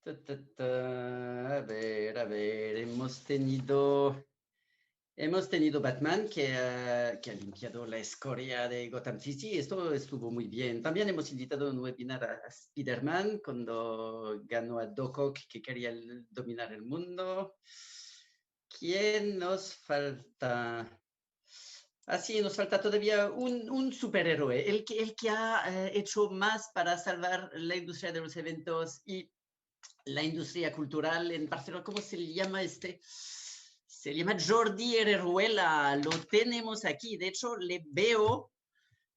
A ver, hemos tenido Batman que ha limpiado la escoria de Gotham City. Esto estuvo muy bien. También hemos invitado a un webinar a Spider-Man cuando ganó a Doc Ock que quería dominar el mundo. ¿Quién nos falta? Sí, nos falta todavía un superhéroe, el que ha hecho más para salvar la industria de los eventos y la industria cultural en Barcelona. ¿Cómo se le llama este? Se llama Jordi Herreruela. Lo tenemos aquí. De hecho, le veo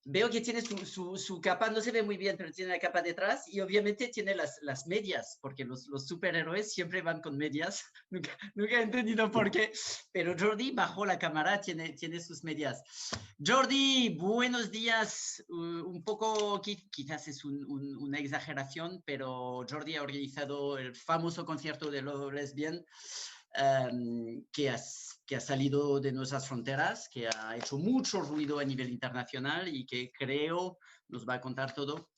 que tiene su capa, no se ve muy bien, pero tiene la capa detrás y obviamente tiene las medias, porque los superhéroes siempre van con medias. Nunca he entendido por qué, pero Jordi bajo la cámara tiene sus medias. Jordi, buenos días. Un poco, quizás es una exageración, pero Jordi ha organizado el famoso concierto de Love Lesbian, que ha salido de nuestras fronteras, que ha hecho mucho ruido a nivel internacional y que creo nos va a contar todo,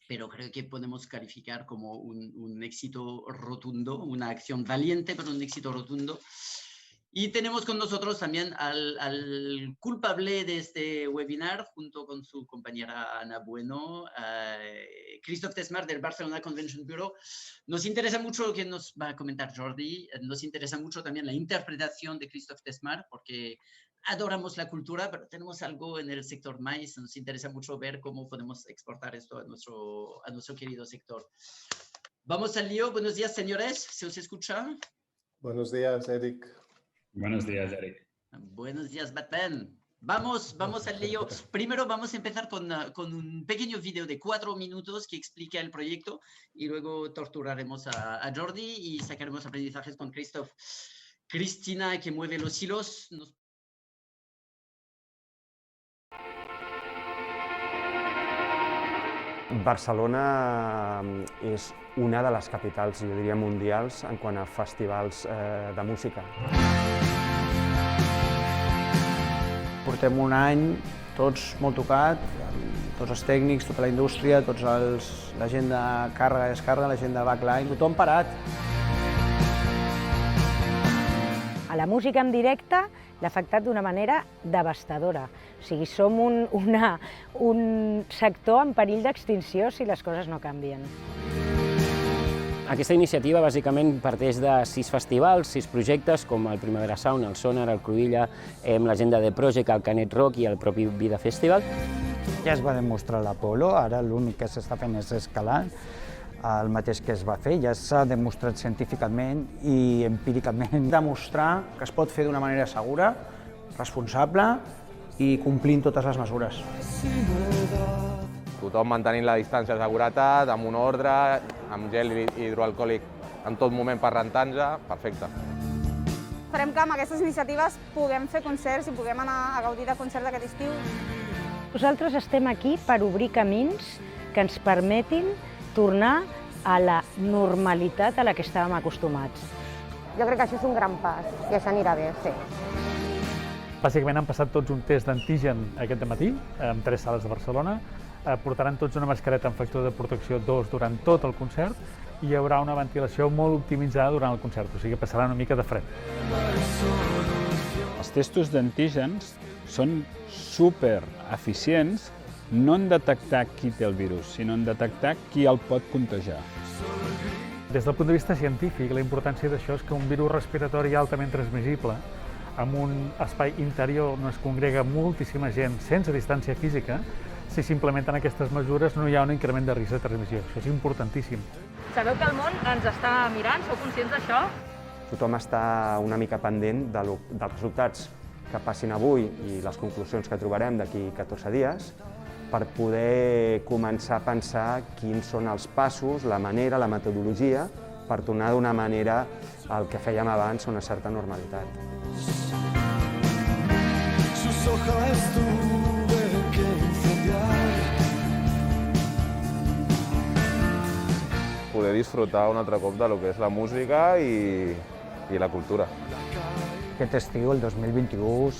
pero creo que podemos calificar como un éxito rotundo, una acción valiente, pero un éxito rotundo. Y tenemos con nosotros también al culpable de este webinar, junto con su compañera Ana Bueno, Christophe Tesmar del Barcelona Convention Bureau. Nos interesa mucho lo que nos va a comentar Jordi, nos interesa mucho también la interpretación de Christophe Tesmar, porque adoramos la cultura, pero tenemos algo en el sector maíz, nos interesa mucho ver cómo podemos exportar esto a nuestro querido sector. Vamos al lío. Buenos días, señores, ¿se os escucha? Buenos días, Eric. Buenos días, Eric. Buenos días, Batman. Vamos al lío. Primero vamos a empezar con un pequeño video de 4 minutos que explica el proyecto y luego torturaremos a Jordi y sacaremos aprendizajes con Christophe. Cristina, que mueve los hilos. Barcelona és una de les capitals, jo diria, mundials en quant a festivals de música. Portem un any tots molt tocat, tots els tècnics, tota la indústria, la gent de càrrega i descàrrega, la gent de backline, tothom parat. A la música en directe l'ha afectat d'una manera devastadora. O sigui, som un sector en perill d'extinció si les coses no canvien. Aquesta iniciativa bàsicament parteix de 6 festivals, 6 projectes, com el Primavera Sound, el Sonar, el Cruïlla, l'Agenda de Project, el Canet Rock i el propi Vida Festival. Ja es va demostrar l'Apolo, ara l'únic que s'està fent és escalar el mateix que es va fer, ja s'ha demostrat científicament i empíricament. Demostrar que es pot fer d'una manera segura, responsable i complint totes les mesures. Tothom mantenint la distància de seguretat, amb un ordre, amb gel hidroalcohòlic en tot moment per rentar-nos, perfecte. Esperem que amb aquestes iniciatives puguem fer concerts i puguem anar a gaudir de concerts aquest estiu. Nosaltres estem aquí per obrir camins que ens permetin tornar a la normalitat a la que estàvem acostumats. Jo crec que això és un gran pas i això anirà bé, sí. Bàsicament han passat tots un test d'antigen aquest matí, en 3 sales de Barcelona. Portaran tots una mascareta amb factor de protecció 2 durant tot el concert i hi haurà una ventilació molt optimitzada durant el concert, o sigui que passarà una mica de fred. Els testos d'antígens són supereficients no en detectar qui té el virus, sinó en detectar qui el pot contagiar. Des del punt de vista científic, la importància d'això és que un virus respiratori altament transmissible, en un espai interior on es congrega moltíssima gent sense distància física, si s'implementen aquestes mesures no hi ha un increment de risc de transmissió. Això és importantíssim. Sabeu que el món ens està mirant? Sou conscients d'això? Tothom està una mica pendent dels resultats que passin avui i les conclusions que trobarem d'aquí 14 dies per poder començar a pensar quins són els passos, la manera, la metodologia per tornar d'una manera al que fèiem abans, una certa normalitat. Poder disfrutar un altre cop de lo que és la música i la cultura. Aquest estiu, el 2021,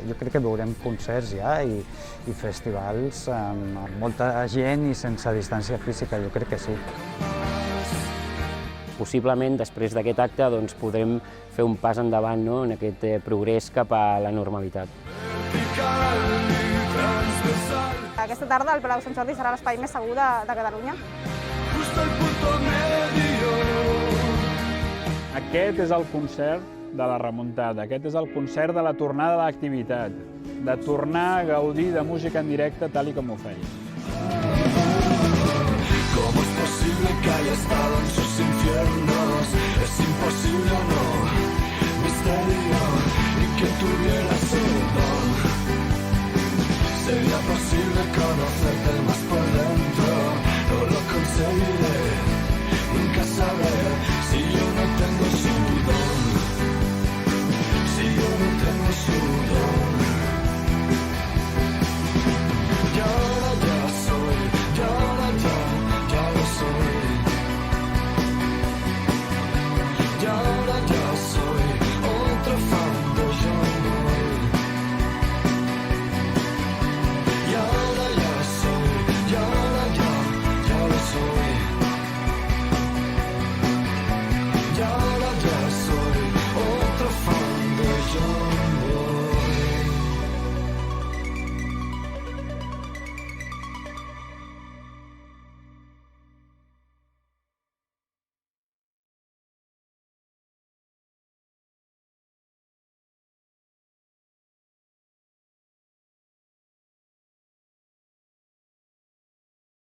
jo crec que veurem concerts ja i festivals amb molta gent i sense distància física, jo crec que sí. possiblement després d'aquest acte doncs, podrem fer un pas endavant, no?, en aquest progrés cap a la normalitat. Aquesta tarda el Palau Sant Jordi serà l'espai més segur de Catalunya. Aquest és el concert de la remuntada, aquest és el concert de la tornada a l'activitat, de tornar a gaudir de música en directe tal com ho feia. ¿Cómo es posible que haya estado en sus infiernos? Es imposible o no, misterio, y que tuviera su don. Sería posible conocerte más por dentro, no lo conseguiré, nunca sabré si yo no tengo su don, si yo no tengo su don. Y ahora ya soy, y ahora ya lo soy. Y ahora ya soy otro fan de John Boy. Y ahora ya soy, y ahora ya lo soy. Y ahora ya soy otro fan de John Boy.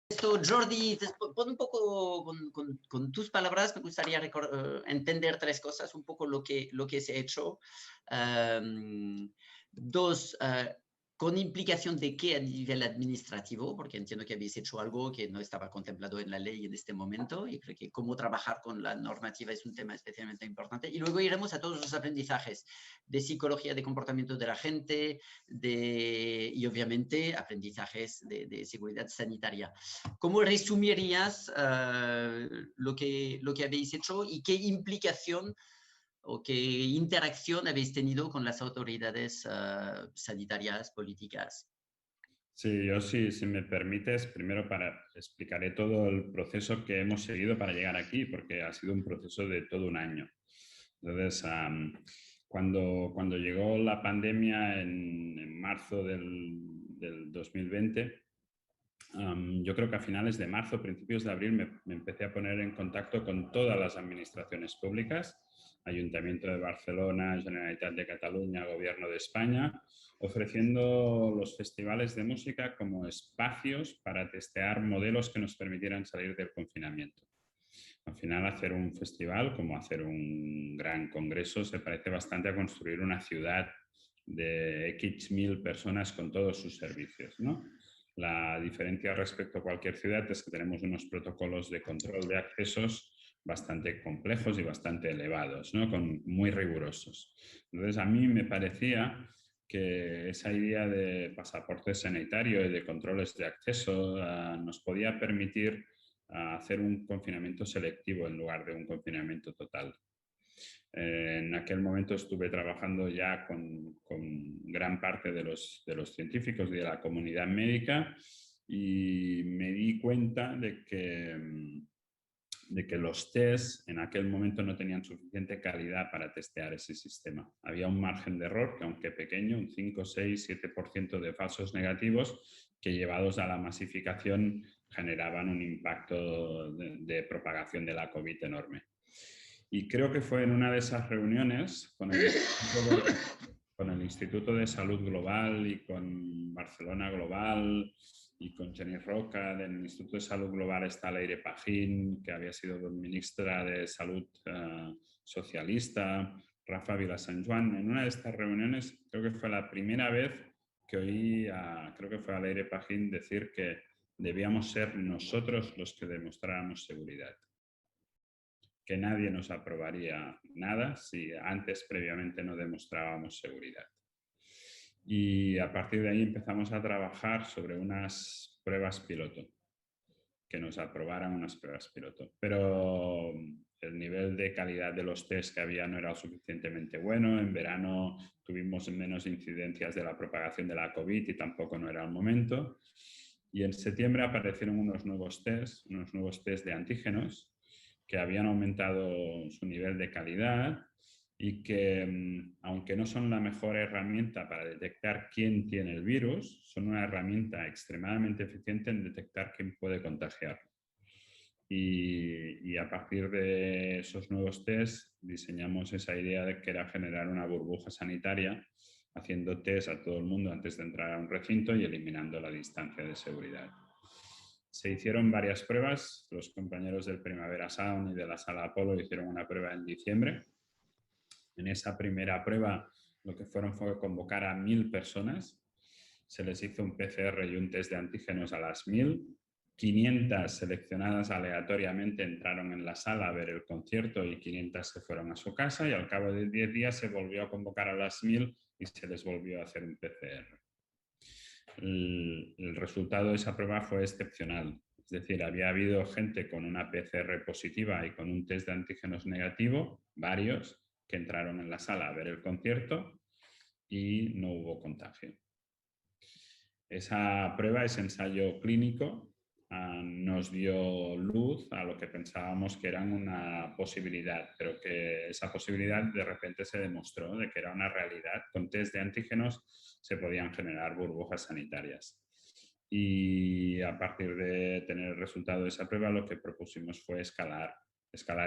Esto, Jordi, pon un poco con tus palabras, me gustaría entender tres cosas, un poco lo que se ha hecho. Dos, con implicación de qué a nivel administrativo, porque entiendo que habéis hecho algo que no estaba contemplado en la ley en este momento, y creo que cómo trabajar con la normativa es un tema especialmente importante. Y luego iremos a todos los aprendizajes de psicología de comportamiento de la gente, y obviamente aprendizajes de seguridad sanitaria. ¿Cómo resumirías lo que habéis hecho y qué implicación o qué interacción habéis tenido con las autoridades sanitarias, políticas? Sí, yo si me permites, primero explicaré todo el proceso que hemos seguido para llegar aquí, porque ha sido un proceso de todo un año. Entonces, cuando llegó la pandemia en marzo del 2020, yo creo que a finales de marzo, principios de abril, me empecé a poner en contacto con todas las administraciones públicas, Ayuntamiento de Barcelona, Generalitat de Cataluña, Gobierno de España, ofreciendo los festivales de música como espacios para testear modelos que nos permitieran salir del confinamiento. Al final, hacer un festival, como hacer un gran congreso, se parece bastante a construir una ciudad de X mil personas con todos sus servicios, ¿no? La diferencia respecto a cualquier ciudad es que tenemos unos protocolos de control de accesos bastante complejos y bastante elevados, ¿no? Muy rigurosos. Entonces, a mí me parecía que esa idea de pasaporte sanitario y de controles de acceso nos podía permitir hacer un confinamiento selectivo en lugar de un confinamiento total. En aquel momento estuve trabajando ya con gran parte de los científicos y de la comunidad médica y me di cuenta de que los test en aquel momento no tenían suficiente calidad para testear ese sistema. Había un margen de error que, aunque pequeño, un 5, 6, 7% de falsos negativos que, llevados a la masificación, generaban un impacto de propagación de la COVID enorme. Y creo que fue en una de esas reuniones con el Instituto de Salud Global y con Barcelona Global y con Jenny Roca del Instituto de Salud Global, está Leire Pajín, que había sido ministra de Salud socialista, Rafa Vilasanjuan. En una de estas reuniones creo que fue la primera vez que oí creo que fue a Leire Pajín decir que debíamos ser nosotros los que demostráramos seguridad. Que nadie nos aprobaría nada si antes previamente no demostrábamos seguridad. Y a partir de ahí empezamos a trabajar sobre unas pruebas piloto, que nos aprobaran unas pruebas piloto. Pero el nivel de calidad de los test que había no era suficientemente bueno. En verano tuvimos menos incidencias de la propagación de la COVID y tampoco no era el momento. Y en septiembre aparecieron unos nuevos test de antígenos que habían aumentado su nivel de calidad y que, aunque no son la mejor herramienta para detectar quién tiene el virus, son una herramienta extremadamente eficiente en detectar quién puede contagiar. Y a partir de esos nuevos test diseñamos esa idea de que era generar una burbuja sanitaria haciendo test a todo el mundo antes de entrar a un recinto y eliminando la distancia de seguridad. Se hicieron varias pruebas. Los compañeros del Primavera Sound y de la Sala Apolo hicieron una prueba en diciembre. En esa primera prueba lo que fue convocar a 1000 personas. Se les hizo un PCR y un test de antígenos a las 1000. 500 seleccionadas aleatoriamente entraron en la sala a ver el concierto y 500 se fueron a su casa, y al cabo de 10 días se volvió a convocar a las 1000 y se les volvió a hacer un PCR. El resultado de esa prueba fue excepcional. Es decir, había habido gente con una PCR positiva y con un test de antígenos negativo, varios, que entraron en la sala a ver el concierto y no hubo contagio. Esa prueba, ese ensayo clínico, nos dio luz a lo que pensábamos que era una posibilidad, pero que esa posibilidad de repente se demostró de que era una realidad. Con test de antígenos se podían generar burbujas sanitarias. Y a partir de tener el resultado de esa prueba, lo que propusimos fue escalar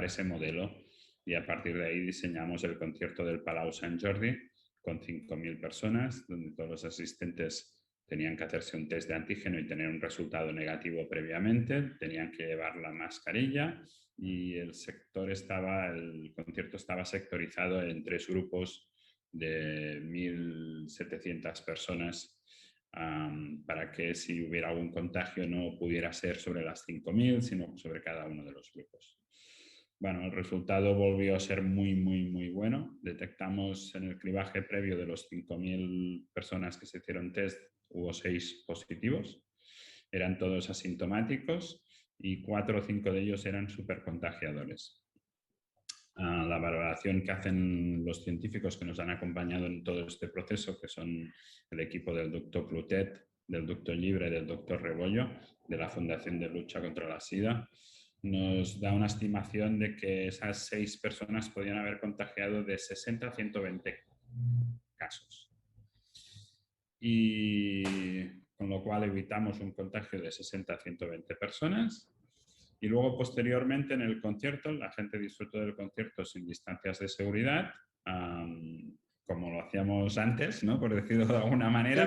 ese modelo, y a partir de ahí diseñamos el concierto del Palau Sant Jordi con 5.000 personas, donde todos los asistentes tenían que hacerse un test de antígeno y tener un resultado negativo previamente, tenían que llevar la mascarilla, y el concierto estaba sectorizado en 3 grupos de 1.700 personas, para que si hubiera algún contagio no pudiera ser sobre las 5.000, sino sobre cada uno de los grupos. Bueno, el resultado volvió a ser muy, muy, muy bueno. Detectamos en el cribaje previo de los 5.000 personas que se hicieron test, hubo 6 positivos. Eran todos asintomáticos y 4 o 5 de ellos eran supercontagiadores. La valoración que hacen los científicos que nos han acompañado en todo este proceso, que son el equipo del doctor Clotet, del doctor Llibre, del doctor Rebollo, de la Fundación de Lucha contra la SIDA, nos da una estimación de que esas 6 personas podían haber contagiado de 60 a 120 casos. Y con lo cual evitamos un contagio de 60 a 120 personas. Y luego, posteriormente, en el concierto, la gente disfrutó del concierto sin distancias de seguridad, como lo hacíamos antes, ¿no? Por decirlo de alguna manera,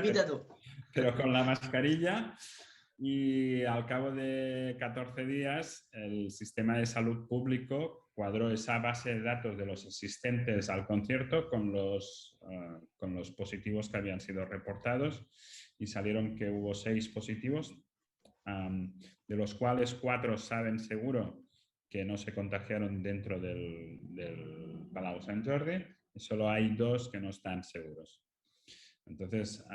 pero con la mascarilla. Y al cabo de 14 días, el sistema de salud público cuadró esa base de datos de los asistentes al concierto con los positivos que habían sido reportados, y salieron que hubo 6 positivos, de los cuales 4 saben seguro que no se contagiaron dentro del Palau Sant Jordi, y solo hay 2 que no están seguros. Entonces,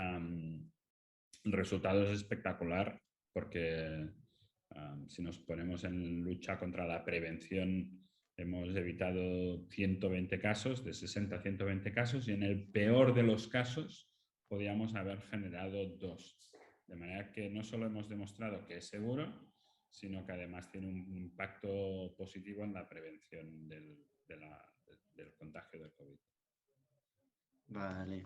el resultado es espectacular, porque si nos ponemos en lucha contra la prevención, hemos evitado 120 casos, de 60 a 120 casos, y en el peor de los casos podíamos haber generado 2. De manera que no solo hemos demostrado que es seguro, sino que además tiene un impacto positivo en la prevención del contagio del COVID. Vale.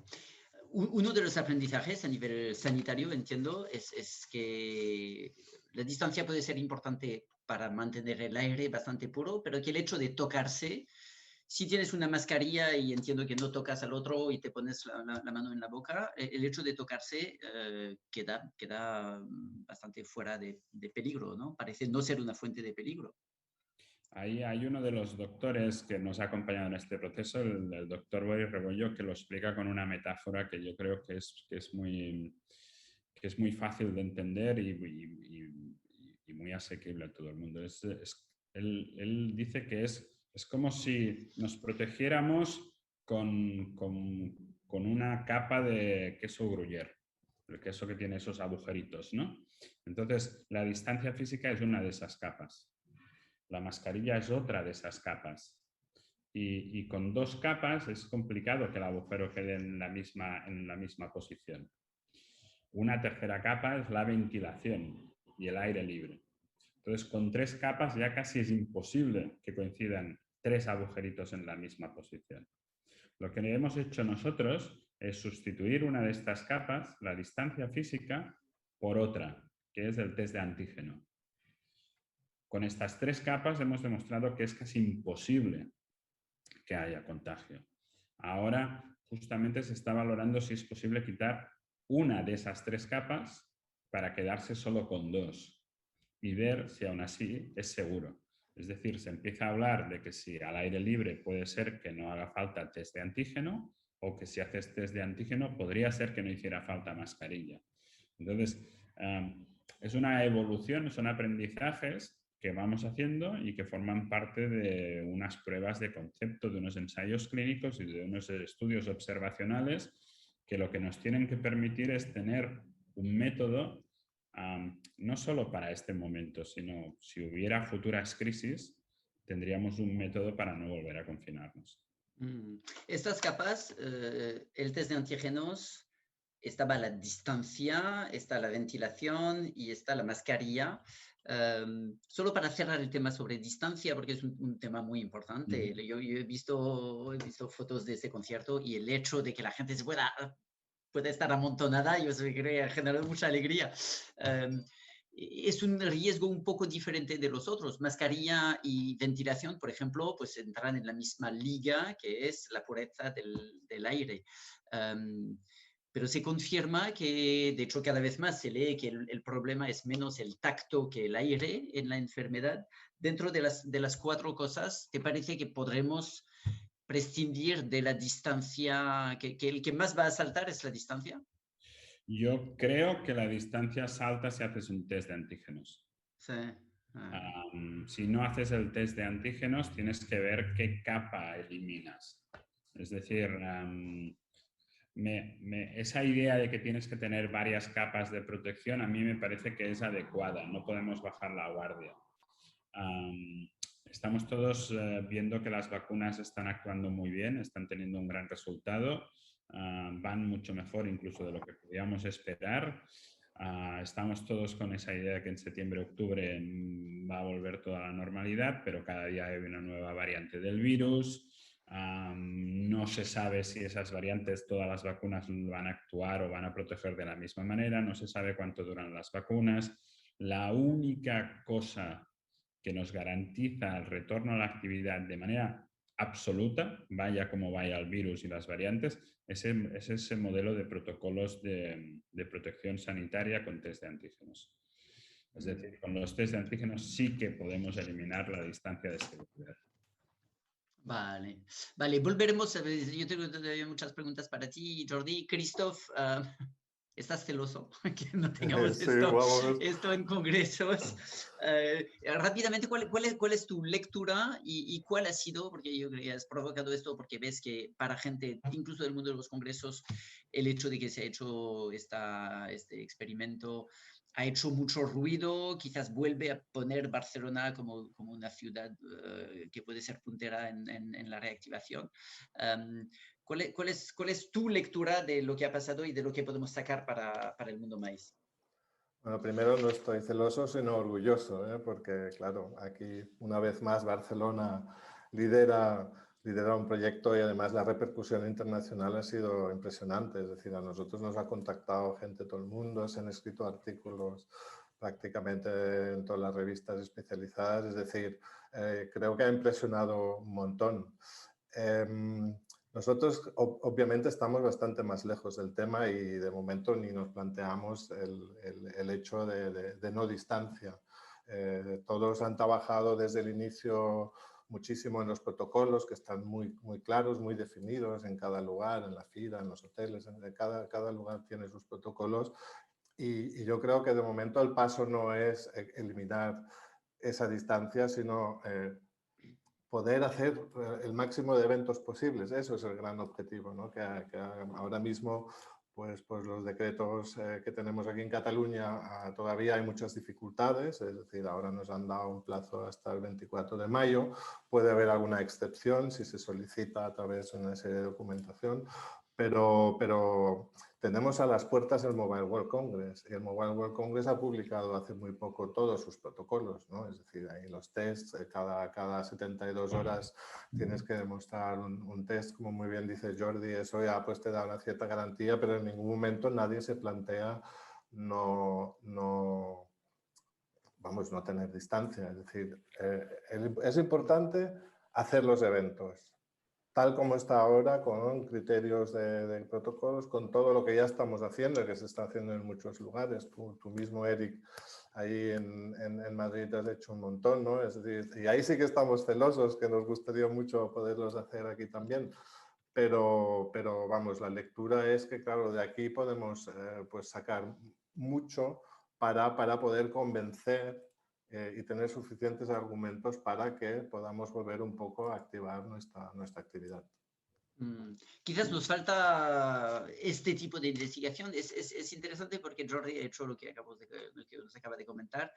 Uno de los aprendizajes a nivel sanitario, entiendo, es que la distancia puede ser importante para mantener el aire bastante puro, pero que el hecho de tocarse, si tienes una mascarilla y entiendo que no tocas al otro y te pones la mano en la boca, el hecho de tocarse queda bastante fuera de peligro, ¿no? Parece no ser una fuente de peligro. Ahí hay uno de los doctores que nos ha acompañado en este proceso, el doctor Boris Rebollo, que lo explica con una metáfora que yo creo que es muy fácil de entender y muy asequible a todo el mundo. Él dice que es como si nos protegiéramos con una capa de queso gruyère, el queso que tiene esos agujeritos, ¿no? Entonces, la distancia física es una de esas capas. La mascarilla es otra de esas capas. Y con 2 capas es complicado que el agujero quede en la misma posición. Una tercera capa es la ventilación y el aire libre. Entonces, con 3 capas ya casi es imposible que coincidan 3 agujeritos en la misma posición. Lo que hemos hecho nosotros es sustituir una de estas capas, la distancia física, por otra, que es el test de antígeno. Con estas 3 capas hemos demostrado que es casi imposible que haya contagio. Ahora, justamente se está valorando si es posible quitar una de esas 3 capas para quedarse solo con 2 y ver si aún así es seguro. Es decir, se empieza a hablar de que si al aire libre puede ser que no haga falta test de antígeno, o que si haces test de antígeno podría ser que no hiciera falta mascarilla. Entonces, es una evolución, son aprendizajes que vamos haciendo y que forman parte de unas pruebas de concepto, de unos ensayos clínicos y de unos estudios observacionales que lo que nos tienen que permitir es tener un método no solo para este momento, sino si hubiera futuras crisis, tendríamos un método para no volver a confinarnos. Estas capas, el test de antígenos, estaba la distancia, está la ventilación y está la mascarilla. Solo para cerrar el tema sobre distancia, porque es un tema muy importante. Yo he visto fotos de ese concierto y el hecho de que la gente se pueda estar amontonada, yo sé que ha generado mucha alegría. Es un riesgo un poco diferente de los otros. Mascarilla y ventilación, por ejemplo, pues entran en la misma liga, que es la pureza del aire. Pero se confirma que, de hecho, cada vez más se lee que el problema es menos el tacto que el aire en la enfermedad. Dentro de las 4 cosas, ¿te parece que podremos prescindir de la distancia, que el que más va a saltar es la distancia? Yo creo que la distancia salta si haces un test de antígenos. Sí. Si no haces el test de antígenos, tienes que ver qué capa eliminas. Es decir, esa idea de que tienes que tener varias capas de protección a mí me parece que es adecuada. No podemos bajar la guardia. Estamos todos viendo que las vacunas están actuando muy bien, están teniendo un gran resultado. Van mucho mejor incluso de lo que podíamos esperar. Estamos todos con esa idea de que en septiembre-octubre va a volver toda la normalidad, pero cada día hay una nueva variante del virus. No se sabe si esas variantes, todas las vacunas van a actuar o van a proteger de la misma manera. No se sabe cuánto duran las vacunas. La única cosa que nos garantiza el retorno a la actividad de manera absoluta, vaya como vaya el virus y las variantes, es ese modelo de protocolos de protección sanitaria con test de antígenos. Es decir, con los test de antígenos sí que podemos eliminar la distancia de seguridad. Vale, volveremos. Yo tengo todavía muchas preguntas para ti, Jordi. Christoph, ¿estás celoso que no tengamos esto en congresos? Rápidamente, ¿cuál es tu lectura y cuál ha sido? Porque yo creo que has provocado esto porque ves que para gente, incluso del mundo de los congresos, el hecho de que se ha hecho este experimento ha hecho mucho ruido, quizás vuelve a poner Barcelona como una ciudad que puede ser puntera en la reactivación. ¿Cuál es tu lectura de lo que ha pasado y de lo que podemos sacar para el mundo maíz? Bueno, primero no estoy celoso, sino orgulloso, porque claro, aquí una vez más Barcelona lidera un proyecto y además la repercusión internacional ha sido impresionante. Es decir, a nosotros nos ha contactado gente de todo el mundo, se han escrito artículos prácticamente en todas las revistas especializadas. Es decir, creo que ha impresionado un montón. Nosotros obviamente estamos bastante más lejos del tema y de momento ni nos planteamos el hecho de no distancia. Todos han trabajado desde el inicio muchísimo en los protocolos que están muy claros, muy definidos en cada lugar, en la FIDA, en los hoteles, cada lugar tiene sus protocolos y yo creo que de momento el paso no es eliminar esa distancia, sino poder hacer el máximo de eventos posibles. Eso es el gran objetivo, ¿no? Que ahora mismo pues los decretos que tenemos aquí en Cataluña todavía hay muchas dificultades, es decir, ahora nos han dado un plazo hasta el 24 de mayo, puede haber alguna excepción si se solicita a través de una serie de documentación, pero tenemos a las puertas el Mobile World Congress, y el Mobile World Congress ha publicado hace muy poco todos sus protocolos, ¿no? Es decir, ahí los tests, cada 72 horas tienes que demostrar un test, como muy bien dice Jordi, eso ya pues te da una cierta garantía, pero en ningún momento nadie se plantea no tener distancia. Es decir, es importante hacer los eventos tal como está ahora, con criterios de protocolos, con todo lo que ya estamos haciendo y que se está haciendo en muchos lugares. Tú mismo, Eric, ahí en Madrid has hecho un montón, ¿no? Es decir, y ahí sí que estamos celosos, que nos gustaría mucho poderlos hacer aquí también. Pero vamos, la lectura es que, claro, de aquí podemos pues sacar mucho para poder convencer y tener suficientes argumentos para que podamos volver un poco a activar nuestra actividad. Quizás nos falta este tipo de investigación. Es interesante porque Jordi ha hecho lo que nos acaba de comentar.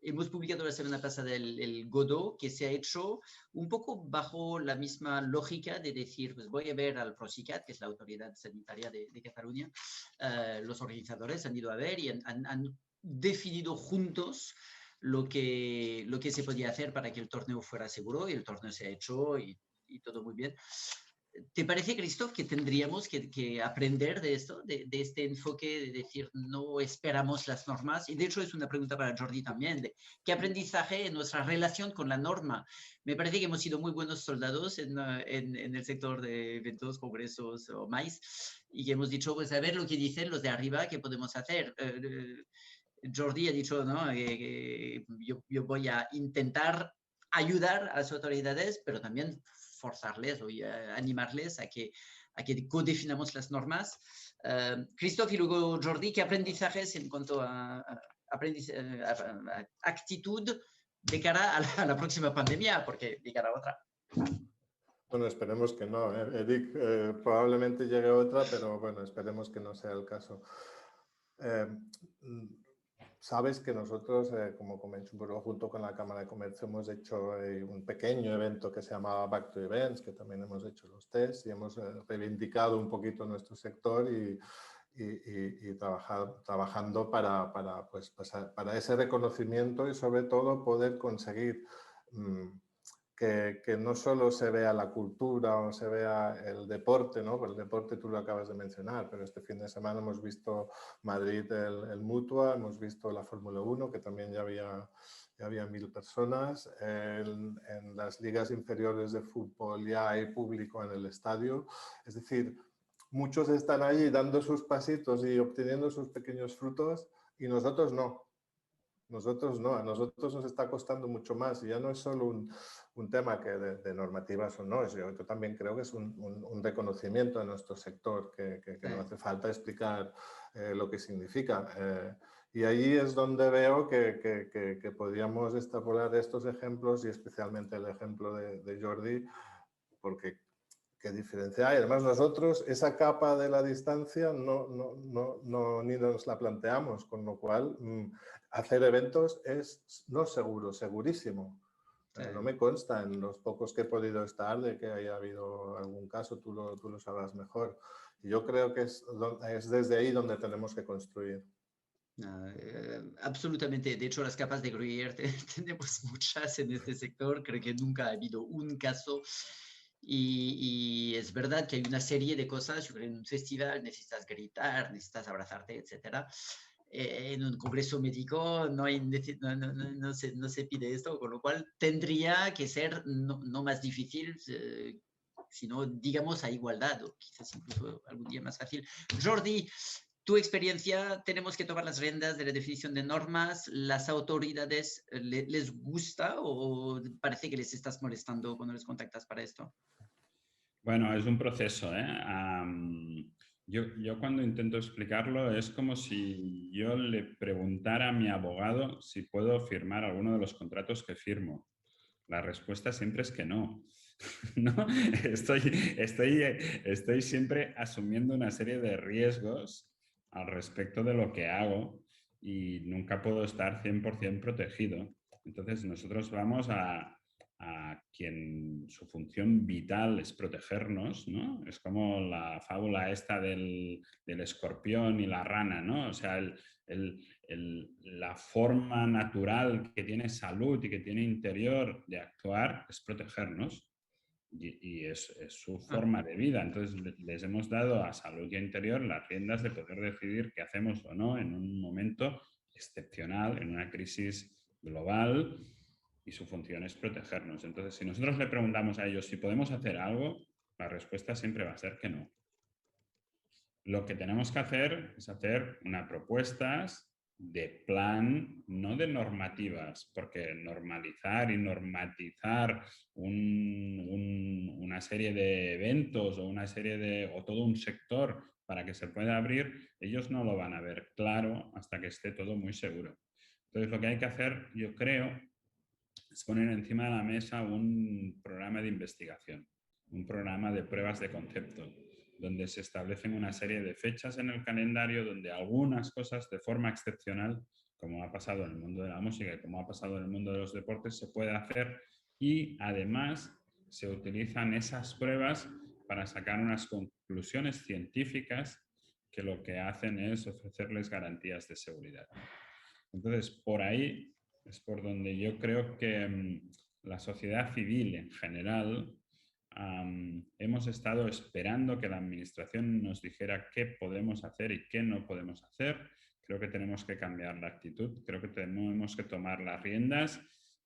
Hemos publicado la semana pasada el Godot, que se ha hecho un poco bajo la misma lógica de decir, pues voy a ver al Procicat, que es la autoridad sanitaria de Cataluña. Los organizadores han ido a ver y han definido juntos lo que se podía hacer para que el torneo fuera seguro, y el torneo se ha hecho y todo muy bien. ¿Te parece, Christoph, que tendríamos que aprender de esto, de este enfoque de decir no esperamos las normas? Y de hecho es una pregunta para Jordi también, de qué aprendizaje en nuestra relación con la norma. Me parece que hemos sido muy buenos soldados en el sector de eventos, congresos o más, y que hemos dicho, pues a ver lo que dicen los de arriba, qué podemos hacer. Jordi ha dicho, ¿no? Yo voy a intentar ayudar a las autoridades, pero también forzarles o animarles a que codefinamos las normas. Christoph y luego Jordi, ¿qué aprendizajes en cuanto a actitud de cara a la próxima pandemia? Porque de cara a otra. Bueno, esperemos que no. Eric, probablemente llegue otra, pero bueno, esperemos que no sea el caso. Sabes que nosotros, como comenté, junto con la Cámara de Comercio, hemos hecho un pequeño evento que se llamaba Back to Events, que también hemos hecho los tests y hemos reivindicado un poquito nuestro sector y trabajando para ese reconocimiento y sobre todo poder conseguir que no solo se vea la cultura o se vea el deporte, ¿no? Pues el deporte tú lo acabas de mencionar, pero este fin de semana hemos visto Madrid el Mutua, hemos visto la Fórmula 1, que también ya había 1000 personas. En las ligas inferiores de fútbol ya hay público en el estadio. Es decir, muchos están allí dando sus pasitos y obteniendo sus pequeños frutos y nosotros no. Nosotros no, a nosotros nos está costando mucho más y ya no es solo un tema que de normativas o no, yo también creo que es un reconocimiento de nuestro sector, que no hace falta explicar lo que significa. Y ahí es donde veo que podríamos extrapolar estos ejemplos y especialmente el ejemplo de Jordi, porque ¿qué diferencia hay? Además nosotros esa capa de la distancia ni nos la planteamos, con lo cual hacer eventos es no seguro, segurísimo. No me consta en los pocos que he podido estar de que haya habido algún caso, tú lo sabrás mejor. Y yo creo que es desde ahí donde tenemos que construir. Absolutamente. De hecho, las capas de Gruyère tenemos muchas en este sector. Creo que nunca ha habido un caso. Y es verdad que hay una serie de cosas. Yo creo que en un festival necesitas gritar, necesitas abrazarte, etcétera. En un congreso médico no se pide esto, con lo cual tendría que ser no más difícil, sino digamos a igualdad, o quizás incluso algún día más fácil. Jordi, tu experiencia, tenemos que tomar las riendas de la definición de normas. ¿Las autoridades les gusta o parece que les estás molestando cuando les contactas para esto? Bueno, es un proceso, ¿eh? Yo cuando intento explicarlo es como si yo le preguntara a mi abogado si puedo firmar alguno de los contratos que firmo. La respuesta siempre es que no. ¿No? Estoy siempre asumiendo una serie de riesgos al respecto de lo que hago y nunca puedo estar 100% protegido. Entonces nosotros vamos a a quien su función vital es protegernos, ¿no? Es como la fábula esta del escorpión y la rana, ¿no? O sea, la forma natural que tiene salud y que tiene interior de actuar es protegernos y es su forma de vida. Entonces les hemos dado a salud y interior las riendas de poder decidir qué hacemos o no en un momento excepcional, en una crisis global, y su función es protegernos. Entonces, si nosotros le preguntamos a ellos si podemos hacer algo, la respuesta siempre va a ser que no. Lo que tenemos que hacer es hacer unas propuestas de plan, no de normativas, porque normalizar y normatizar una serie de eventos o o todo un sector para que se pueda abrir, ellos no lo van a ver claro hasta que esté todo muy seguro. Entonces, lo que hay que hacer, yo creo, es poner encima de la mesa un programa de investigación, un programa de pruebas de concepto, donde se establecen una serie de fechas en el calendario donde algunas cosas de forma excepcional, como ha pasado en el mundo de la música y como ha pasado en el mundo de los deportes, se puede hacer, y además se utilizan esas pruebas para sacar unas conclusiones científicas que lo que hacen es ofrecerles garantías de seguridad. Entonces, por ahí es por donde yo creo que la sociedad civil en general hemos estado esperando que la administración nos dijera qué podemos hacer y qué no podemos hacer. Creo que tenemos que cambiar la actitud, creo que tenemos que tomar las riendas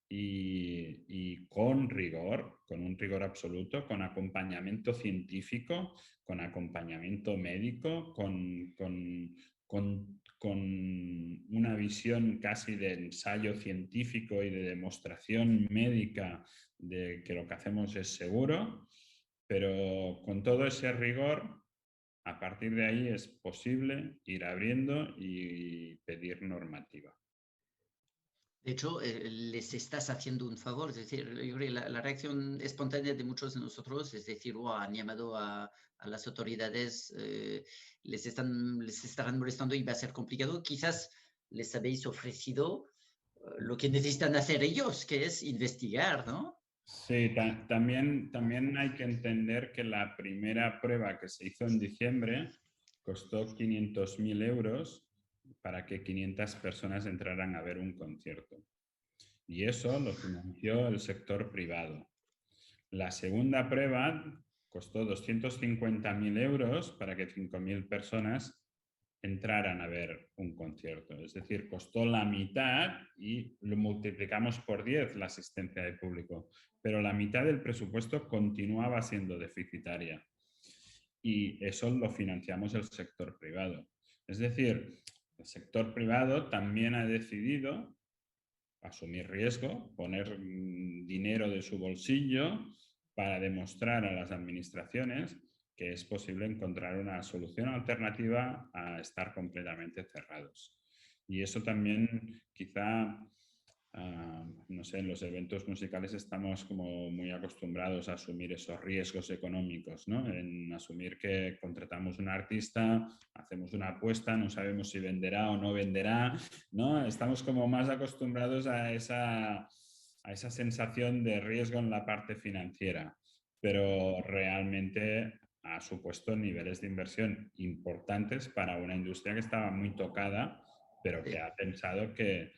y con rigor, con un rigor absoluto, con acompañamiento científico, con acompañamiento médico, con una visión casi de ensayo científico y de demostración médica de que lo que hacemos es seguro, pero con todo ese rigor, a partir de ahí es posible ir abriendo y pedir normativa. De hecho, les estás haciendo un favor, es decir, yo creo que la reacción espontánea de muchos de nosotros es decir, han llamado a las autoridades, les estarán molestando y va a ser complicado. Quizás les habéis ofrecido lo que necesitan hacer ellos, que es investigar, ¿no? Sí, también hay que entender que la primera prueba que se hizo en diciembre costó 500.000 euros para que 500 personas entraran a ver un concierto. Y eso lo financió el sector privado. La segunda prueba costó 250.000 euros para que 5.000 personas entraran a ver un concierto. Es decir, costó la mitad y lo multiplicamos por 10 la asistencia de público. Pero la mitad del presupuesto continuaba siendo deficitaria. Y eso lo financiamos el sector privado. Es decir, el sector privado también ha decidido asumir riesgo, poner dinero de su bolsillo para demostrar a las administraciones que es posible encontrar una solución alternativa a estar completamente cerrados. Y eso también quizá, no sé, en los eventos musicales estamos como muy acostumbrados a asumir esos riesgos económicos, ¿no? En asumir que contratamos un artista, hacemos una apuesta, no sabemos si venderá o no venderá, ¿no? Estamos como más acostumbrados a esa sensación de riesgo en la parte financiera, pero realmente ha supuesto niveles de inversión importantes para una industria que estaba muy tocada, pero que ha pensado que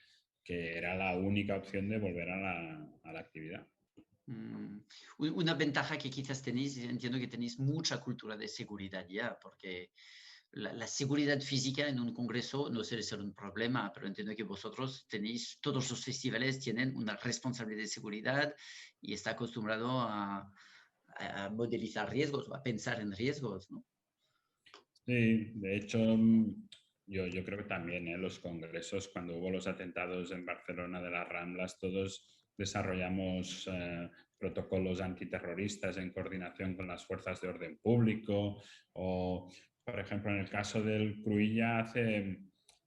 era la única opción de volver a la actividad. Una ventaja que quizás tenéis, entiendo que tenéis mucha cultura de seguridad ya, porque la seguridad física en un congreso no suele ser un problema, pero entiendo que vosotros tenéis, todos los festivales tienen una responsabilidad de seguridad y está acostumbrado a modelizar riesgos o a pensar en riesgos, ¿no? Sí, de hecho, yo creo que también los congresos, cuando hubo los atentados en Barcelona de las Ramblas, todos desarrollamos protocolos antiterroristas en coordinación con las fuerzas de orden público, o, por ejemplo, en el caso del Cruïlla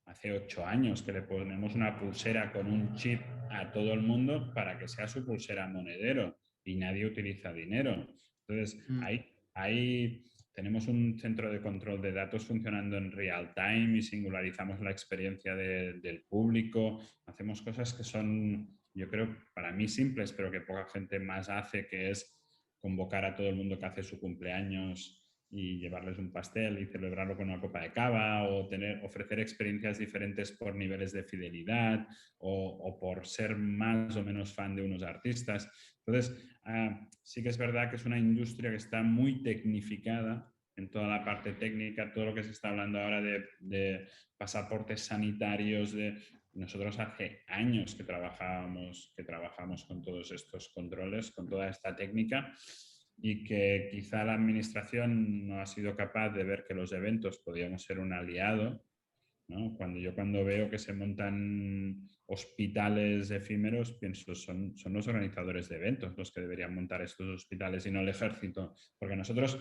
hace 8 años que le ponemos una pulsera con un chip a todo el mundo para que sea su pulsera monedero y nadie utiliza dinero. Entonces, ahí tenemos un centro de control de datos funcionando en real time y singularizamos la experiencia del público. Hacemos cosas que son yo creo, para mí simples, pero que poca gente más hace, que es convocar a todo el mundo que hace su cumpleaños y llevarles un pastel y celebrarlo con una copa de cava, o ofrecer experiencias diferentes por niveles de fidelidad o por ser más o menos fan de unos artistas. Entonces, sí que es verdad que es una industria que está muy tecnificada en toda la parte técnica, todo lo que se está hablando ahora de pasaportes sanitarios. Nosotros hace años que trabajamos con todos estos controles, con toda esta técnica, y que quizá la administración no ha sido capaz de ver que los eventos podíamos ser un aliado, ¿no? Cuando veo que se montan hospitales efímeros, pienso, son los organizadores de eventos los que deberían montar estos hospitales y no el ejército, porque nosotros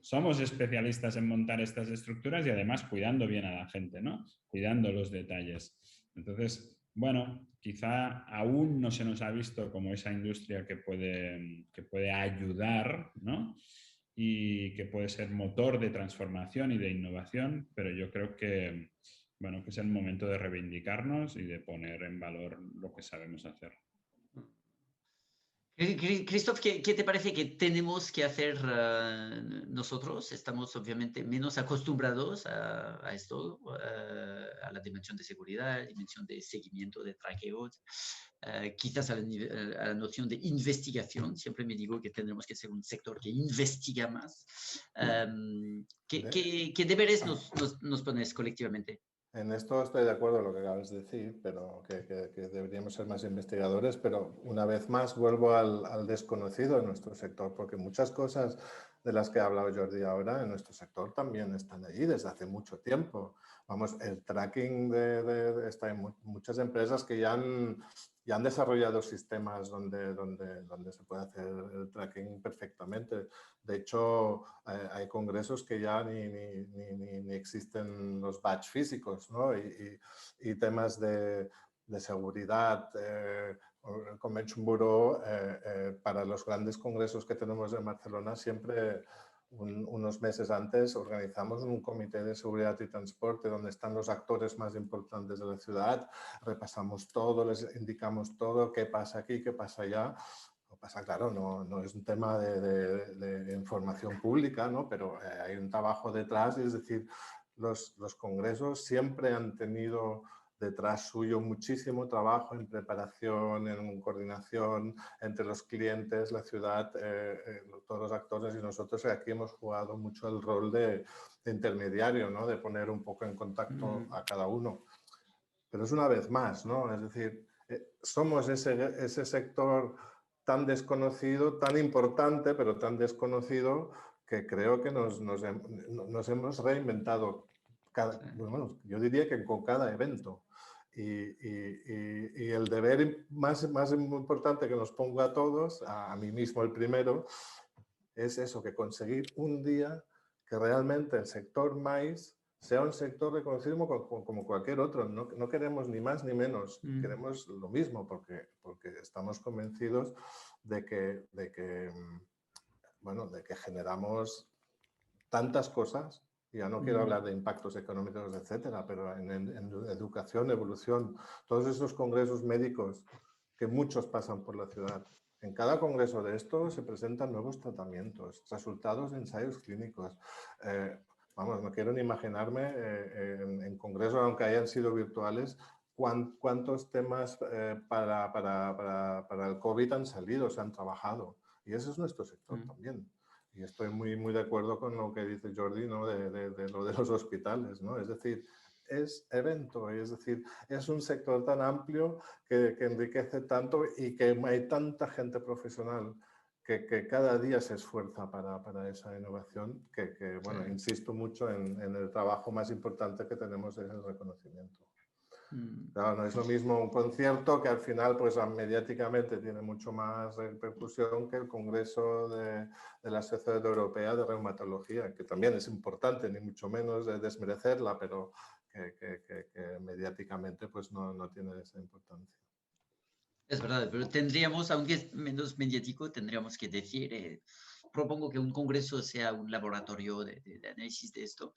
somos especialistas en montar estas estructuras y además cuidando bien a la gente, ¿no? Cuidando los detalles. Entonces, bueno, quizá aún no se nos ha visto como esa industria que puede ayudar, ¿no? Y que puede ser motor de transformación y de innovación, pero yo creo que, bueno, que es el momento de reivindicarnos y de poner en valor lo que sabemos hacer. Christoph, ¿qué te parece que tenemos que hacer nosotros? Estamos obviamente menos acostumbrados a esto, a la dimensión de seguridad, a la dimensión de seguimiento, de traqueo, quizás a la noción de investigación. Siempre me digo que tendremos que ser un sector que investiga más. ¿Qué deberes nos pones colectivamente? En esto estoy de acuerdo con lo que acabas de decir, pero que deberíamos ser más investigadores, pero una vez más vuelvo al desconocido en nuestro sector, porque muchas cosas de las que ha hablado Jordi ahora en nuestro sector también están allí desde hace mucho tiempo. Vamos, el tracking está en muchas empresas que ya han desarrollado sistemas donde se puede hacer el tracking perfectamente. De hecho, hay congresos que ya ni existen los badge físicos, ¿no? Y temas de seguridad. El Convention Bureau, para los grandes congresos que tenemos en Barcelona, siempre unos meses antes organizamos un comité de seguridad y transporte donde están los actores más importantes de la ciudad, repasamos todo, les indicamos todo, qué pasa aquí, qué pasa allá. Lo que pasa, claro, no es un tema de información pública, ¿no? Pero hay un trabajo detrás, es decir, los congresos siempre han tenido detrás suyo muchísimo trabajo en preparación, en coordinación entre los clientes, la ciudad, todos los actores, y nosotros aquí hemos jugado mucho el rol de intermediario, ¿no? De poner un poco en contacto a cada uno. Pero es una vez más, ¿no? Es decir, somos ese sector tan desconocido, tan importante, pero tan desconocido, que creo que nos hemos reinventado, bueno, yo diría que con cada evento. Y el deber más importante que nos pongo a todos, a mí mismo el primero, es eso, que conseguir un día que realmente el sector maíz sea un sector reconocido como cualquier otro. No queremos ni más ni menos, queremos lo mismo, porque estamos convencidos de que generamos tantas cosas. Ya no quiero hablar de impactos económicos, etcétera, pero en educación, evolución, todos esos congresos médicos que muchos pasan por la ciudad. En cada congreso de estos se presentan nuevos tratamientos, resultados de ensayos clínicos. Vamos, no quiero ni imaginarme en congresos, aunque hayan sido virtuales, cuántos temas para el COVID han salido, se han trabajado. Y ese es nuestro sector también. Y estoy muy de acuerdo con lo que dice Jordi, ¿no? de lo de los hospitales, ¿no? Es decir, es evento, es decir, es un sector tan amplio que enriquece tanto y que hay tanta gente profesional que cada día se esfuerza para esa innovación que bueno, insisto mucho en el trabajo más importante que tenemos, es el reconocimiento. Claro, no es lo mismo un concierto que al final, pues mediáticamente tiene mucho más repercusión que el Congreso de la Sociedad Europea de Reumatología, que también es importante, ni mucho menos de desmerecerla, pero que mediáticamente pues no tiene esa importancia. Es verdad, pero tendríamos, aunque es menos mediático, tendríamos que decir, propongo que un congreso sea un laboratorio de análisis de esto.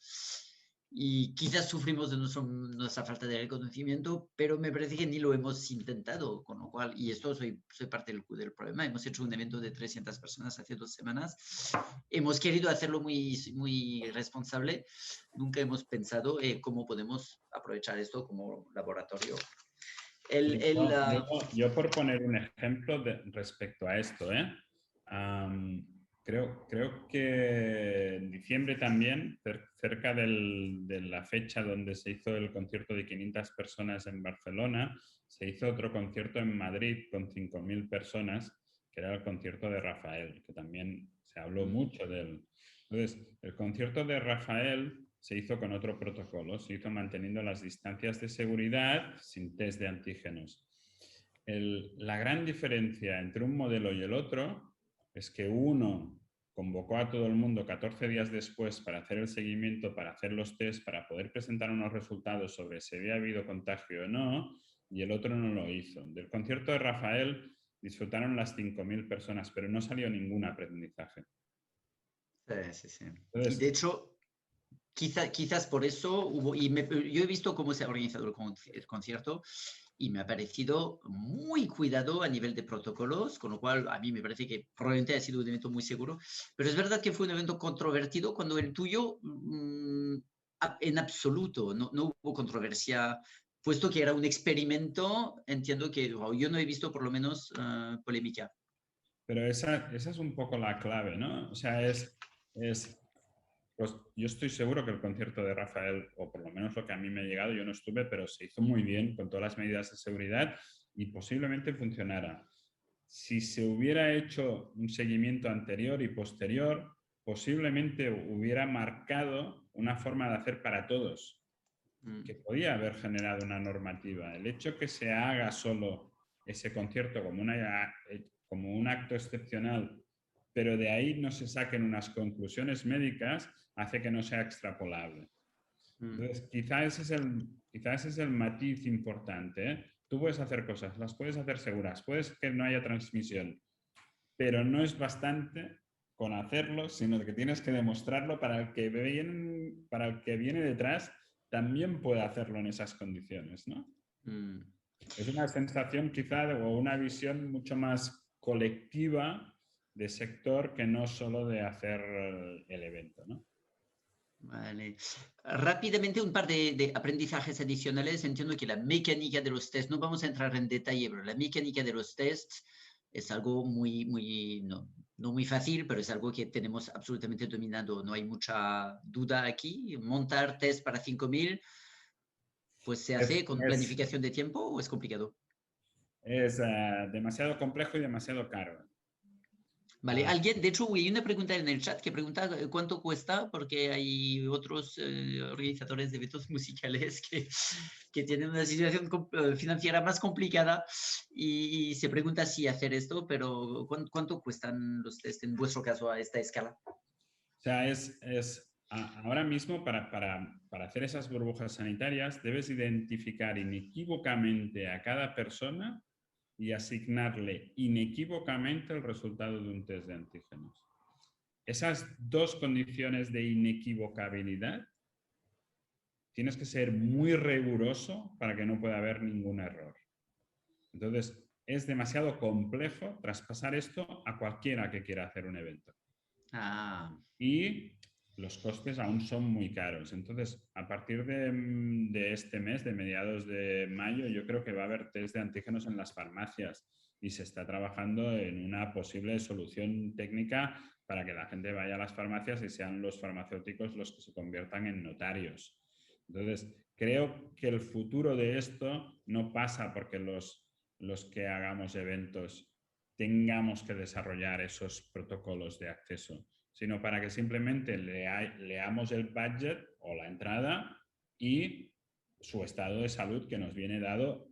y quizás sufrimos de nuestra falta de reconocimiento, pero me parece que ni lo hemos intentado, con lo cual, y esto soy parte del problema, hemos hecho un evento de 300 personas hace 2 semanas, hemos querido hacerlo muy responsable, nunca hemos pensado cómo podemos aprovechar esto como laboratorio. Yo por poner un ejemplo respecto a esto, creo que en diciembre también, cerca de la fecha donde se hizo el concierto de 500 personas en Barcelona, se hizo otro concierto en Madrid con 5.000 personas, que era el concierto de Rafael, que también se habló mucho de él. Entonces, el concierto de Rafael se hizo con otro protocolo, se hizo manteniendo las distancias de seguridad sin test de antígenos. La gran diferencia entre un modelo y el otro es que uno convocó a todo el mundo 14 días después para hacer el seguimiento, para hacer los test, para poder presentar unos resultados sobre si había habido contagio o no, y el otro no lo hizo. Del concierto de Rafael disfrutaron las 5.000 personas, pero no salió ningún aprendizaje. Sí. Entonces, y de hecho, quizás por eso yo he visto cómo se ha organizado el concierto y me ha parecido muy cuidado a nivel de protocolos, con lo cual a mí me parece que probablemente ha sido un evento muy seguro, pero es verdad que fue un evento controvertido cuando el tuyo en absoluto no hubo controversia, puesto que era un experimento. Entiendo que yo no he visto por lo menos polémica. Pero esa es un poco la clave, ¿no? O sea, pues yo estoy seguro que el concierto de Rafael, o por lo menos lo que a mí me ha llegado, yo no estuve, pero se hizo muy bien con todas las medidas de seguridad y posiblemente funcionara. Si se hubiera hecho un seguimiento anterior y posterior, posiblemente hubiera marcado una forma de hacer para todos, que podía haber generado una normativa. El hecho que se haga solo ese concierto como un acto excepcional, pero de ahí no se saquen unas conclusiones médicas, hace que no sea extrapolable. Entonces, quizás ese es el matiz importante. Tú puedes hacer cosas, las puedes hacer seguras, puedes que no haya transmisión, pero no es bastante con hacerlo, sino que tienes que demostrarlo para el que viene detrás, también puede hacerlo en esas condiciones, ¿no? Es una sensación quizá o una visión mucho más colectiva de sector que no solo de hacer el evento, ¿no? Vale. Rápidamente un par de aprendizajes adicionales. Entiendo que la mecánica de los tests, no vamos a entrar en detalle, pero la mecánica de los tests es algo no muy fácil, pero es algo que tenemos absolutamente dominado. No hay mucha duda aquí. Montar test para 5.000, pues se hace con planificación de tiempo, ¿o es complicado? Es demasiado complejo y demasiado caro. Vale, de hecho, hay una pregunta en el chat que pregunta cuánto cuesta, porque hay otros organizadores de eventos musicales que tienen una situación financiera más complicada y se pregunta si hacer esto, pero ¿cuánto cuestan los test en vuestro caso a esta escala? O sea, ahora mismo para hacer esas burbujas sanitarias debes identificar inequívocamente a cada persona y asignarle inequívocamente el resultado de un test de antígenos. Esas dos condiciones de inequivocabilidad, tienes que ser muy riguroso para que no pueda haber ningún error. Entonces, es demasiado complejo traspasar esto a cualquiera que quiera hacer un evento. Y los costes aún son muy caros. Entonces, a partir de este mes, de mediados de mayo, yo creo que va a haber test de antígenos en las farmacias y se está trabajando en una posible solución técnica para que la gente vaya a las farmacias y sean los farmacéuticos los que se conviertan en notarios. Entonces, creo que el futuro de esto no pasa porque los que hagamos eventos tengamos que desarrollar esos protocolos de acceso, sino para que simplemente leamos el budget o la entrada y su estado de salud que nos viene dado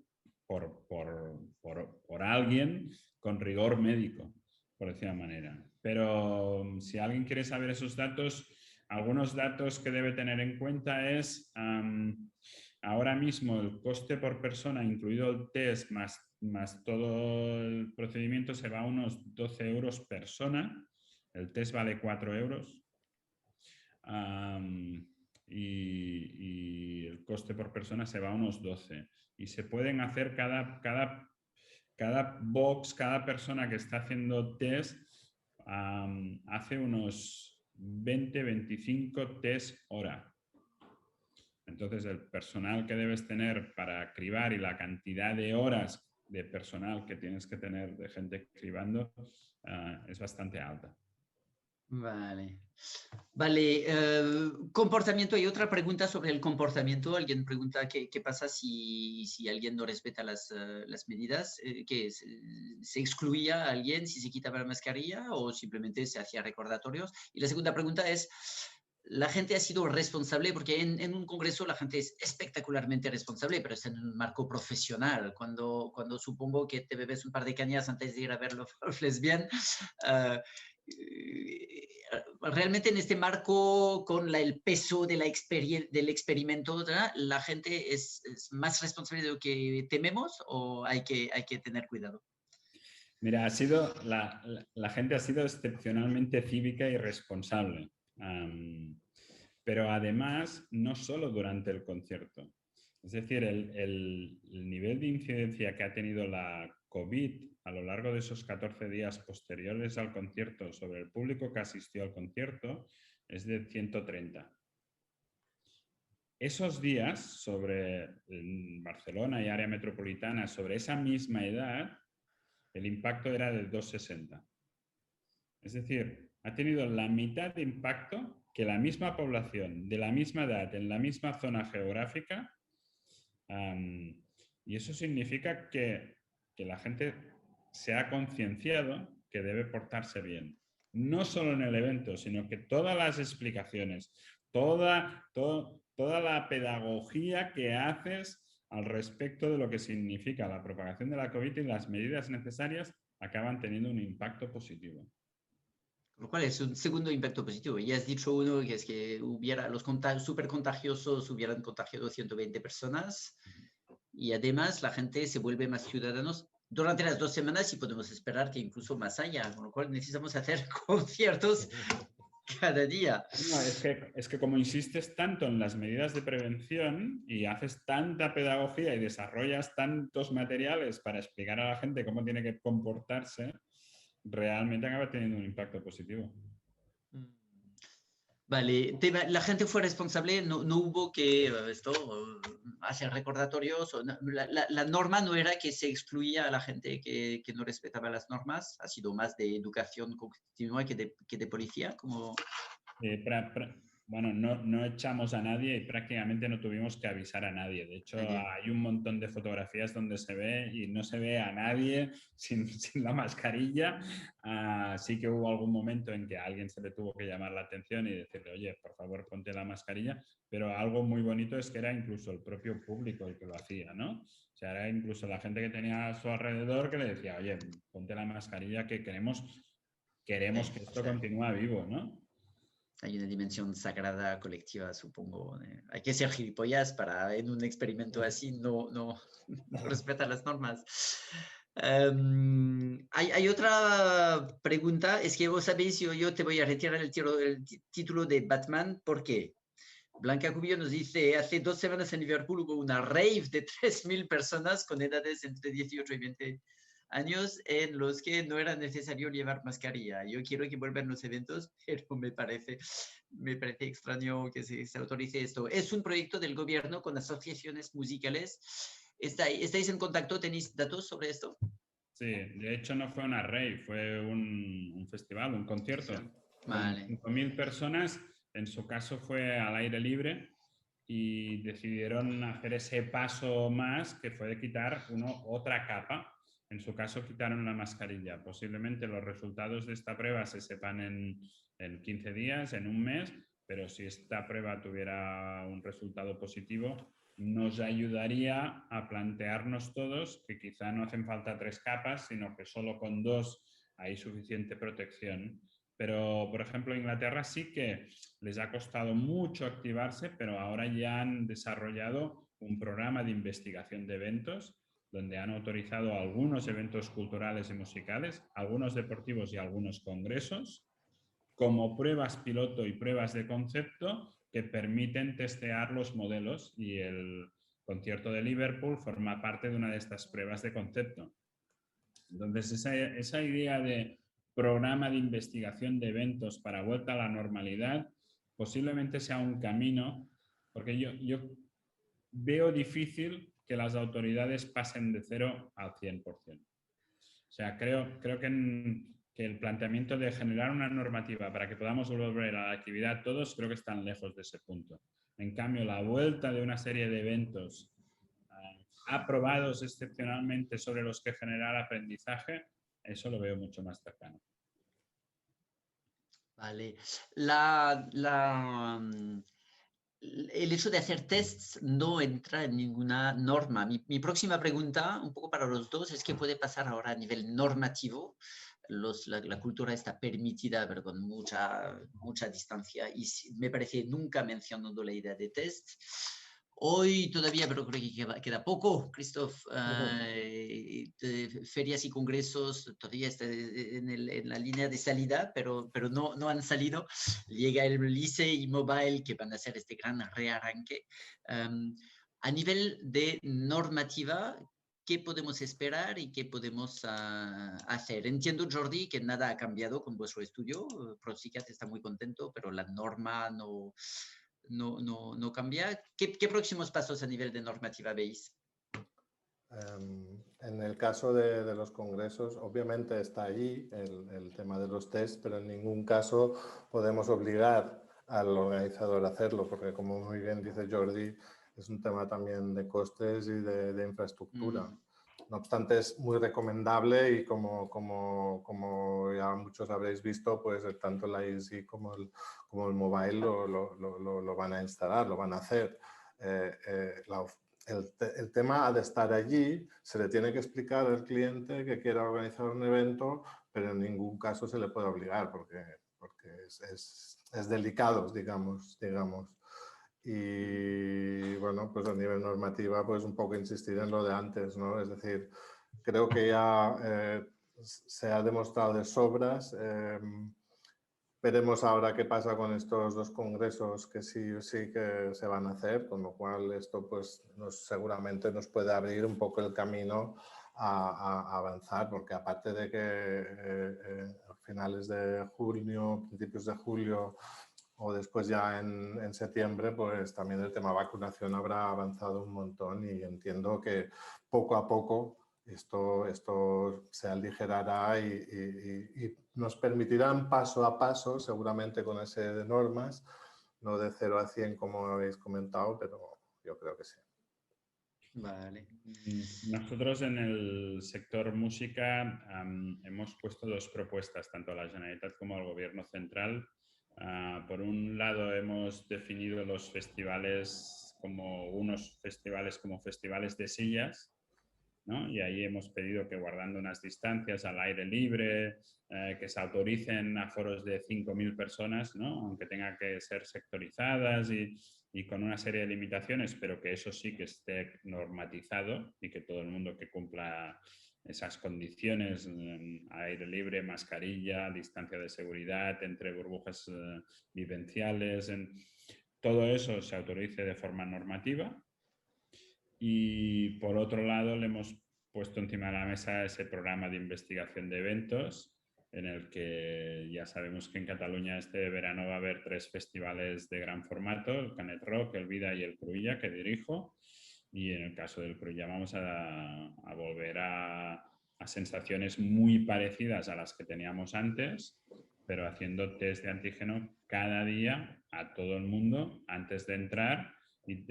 por alguien con rigor médico, por decir una manera. Pero si alguien quiere saber esos datos, algunos datos que debe tener en cuenta es ahora mismo el coste por persona, incluido el test más todo el procedimiento, se va a unos 12 euros persona. El test vale 4 euros. y el coste por persona se va a unos 12. Y se pueden hacer cada box, cada persona que está haciendo test hace unos 20-25 test hora. Entonces, el personal que debes tener para cribar y la cantidad de horas de personal que tienes que tener de gente cribando es bastante alta. Vale. Vale, comportamiento. Hay otra pregunta sobre el comportamiento. Alguien pregunta qué pasa si alguien no respeta las medidas, que se excluía a alguien si se quitaba la mascarilla o simplemente se hacía recordatorios. Y la segunda pregunta es, la gente ha sido responsable, porque en un congreso la gente es espectacularmente responsable, pero es en un marco profesional. Cuando supongo que te bebes un par de cañas antes de ir a ver los lesbian, realmente en este marco, con el peso de del experimento, ¿verdad? ¿La gente es más responsable de lo que tememos o hay que tener cuidado? Mira, la gente ha sido excepcionalmente cívica y responsable. Pero además, no solo durante el concierto. Es decir, el nivel de incidencia que ha tenido la COVID a lo largo de esos 14 días posteriores al concierto sobre el público que asistió al concierto es de 130. Esos días sobre Barcelona y área metropolitana, sobre esa misma edad, el impacto era de 260. Es decir, ha tenido la mitad de impacto que la misma población, de la misma edad, en la misma zona geográfica. Y eso significa que la gente se ha concienciado que debe portarse bien. No solo en el evento, sino que todas las explicaciones, toda la pedagogía que haces al respecto de lo que significa la propagación de la COVID y las medidas necesarias acaban teniendo un impacto positivo. Lo cual es un segundo impacto positivo. Ya has dicho uno, que es que los super contagiosos hubieran contagiado 120 personas y además la gente se vuelve más ciudadanos durante las 2 semanas y podemos esperar que incluso más allá, con lo cual necesitamos hacer conciertos cada día. No, es que como insistes tanto en las medidas de prevención y haces tanta pedagogía y desarrollas tantos materiales para explicar a la gente cómo tiene que comportarse, realmente acaba teniendo un impacto positivo. Vale, la gente fue responsable, no hubo que hacer recordatorios. La norma no era que se excluía a la gente que no respetaba las normas, ha sido más de educación continua que de policía. Como... Bueno, no echamos a nadie y prácticamente no tuvimos que avisar a nadie. De hecho, hay un montón de fotografías donde se ve y no se ve a nadie sin la mascarilla. Sí que hubo algún momento en que a alguien se le tuvo que llamar la atención y decirle, oye, por favor, ponte la mascarilla. Pero algo muy bonito es que era incluso el propio público el que lo hacía, ¿no? O sea, era incluso la gente que tenía a su alrededor que le decía, oye, ponte la mascarilla que queremos que esto continúe vivo, ¿no? Hay una dimensión sagrada colectiva, supongo. Hay que ser gilipollas para en un experimento así no respetar las normas. Hay otra pregunta, es que vos sabéis, yo te voy a retirar el título de Batman. ¿Por qué? Blanca Cubillo nos dice, hace 2 semanas en Liverpool hubo una rave de 3.000 personas con edades entre 18 y 20 años en los que no era necesario llevar mascarilla. Yo quiero que vuelvan los eventos, pero me parece extraño que se autorice esto. Es un proyecto del gobierno con asociaciones musicales. ¿Estáis en contacto? ¿Tenéis datos sobre esto? Sí, de hecho no fue una rave, fue un festival, un concierto. Vale. 5.000 personas, en su caso fue al aire libre y decidieron hacer ese paso más que fue de quitar otra capa. En su caso quitaron la mascarilla. Posiblemente los resultados de esta prueba se sepan en 15 días, en un mes, pero si esta prueba tuviera un resultado positivo, nos ayudaría a plantearnos todos que quizá no hacen falta 3 capas, sino que solo con 2 hay suficiente protección. Pero, por ejemplo, Inglaterra sí que les ha costado mucho activarse, pero ahora ya han desarrollado un programa de investigación de eventos donde han autorizado algunos eventos culturales y musicales, algunos deportivos y algunos congresos, como pruebas piloto y pruebas de concepto que permiten testear los modelos, y el concierto de Liverpool forma parte de una de estas pruebas de concepto. Entonces, esa idea de programa de investigación de eventos para vuelta a la normalidad posiblemente sea un camino, porque yo veo difícil que las autoridades pasen de 0 al 100%. O sea, creo que el planteamiento de generar una normativa para que podamos volver a la actividad todos, creo que están lejos de ese punto. En cambio, la vuelta de una serie de eventos aprobados excepcionalmente sobre los que generar aprendizaje, eso lo veo mucho más cercano. Vale. El hecho de hacer tests no entra en ninguna norma. Mi próxima pregunta, un poco para los dos, es qué puede pasar ahora a nivel normativo. La cultura está permitida, pero con mucha distancia, y me parece nunca mencionando la idea de test. Hoy todavía, pero creo que queda poco, Christoph, ferias y congresos todavía están en la línea de salida, pero no han salido. Llega el LICE y Mobile, que van a hacer este gran rearranque. A nivel de normativa, ¿qué podemos esperar y qué podemos hacer? Entiendo, Jordi, que nada ha cambiado con vuestro estudio. Protsicat está muy contento, pero la norma no cambia. ¿Qué próximos pasos a nivel de normativa veis? En el caso de los congresos, obviamente está allí el tema de los test, pero en ningún caso podemos obligar al organizador a hacerlo, porque como muy bien dice Jordi, es un tema también de costes y de infraestructura. No obstante, es muy recomendable y como ya muchos habréis visto, pues tanto la Easy como el Mobile lo van a instalar, lo van a hacer. El tema ha de estar allí, se le tiene que explicar al cliente que quiera organizar un evento, pero en ningún caso se le puede obligar porque es delicado, digamos. Y bueno, pues a nivel normativa, pues un poco insistir en lo de antes, ¿no? Es decir, creo que ya se ha demostrado de sobras. Veremos ahora qué pasa con estos dos congresos que sí que se van a hacer, con lo cual esto pues seguramente nos puede abrir un poco el camino a avanzar, porque aparte de que a finales de junio, principios de julio o después ya en septiembre, pues también el tema vacunación habrá avanzado un montón y entiendo que poco a poco esto se aligerará y nos permitirán paso a paso, seguramente con ese de normas, no de 0 a 100 como habéis comentado, pero yo creo que sí. Vale. Nosotros en el sector música hemos puesto dos propuestas, tanto a la Generalitat como al Gobierno Central. Por un lado, hemos definido los festivales como festivales de sillas, ¿no? Y ahí hemos pedido que, guardando unas distancias al aire libre, que se autoricen aforos de 5.000 personas, ¿no? Aunque tengan que ser sectorizadas y con una serie de limitaciones, pero que eso sí que esté normatizado y que todo el mundo que cumpla esas condiciones, aire libre, mascarilla, distancia de seguridad, entre burbujas vivenciales, todo eso se autorice de forma normativa. Y por otro lado, le hemos puesto encima de la mesa ese programa de investigación de eventos, en el que ya sabemos que en Cataluña este verano va a haber 3 festivales de gran formato, el Canet Rock, el Vida y el Cruïlla, que dirijo. Y en el caso del Cruïlla vamos a volver a sensaciones muy parecidas a las que teníamos antes, pero haciendo test de antígeno cada día a todo el mundo antes de entrar, y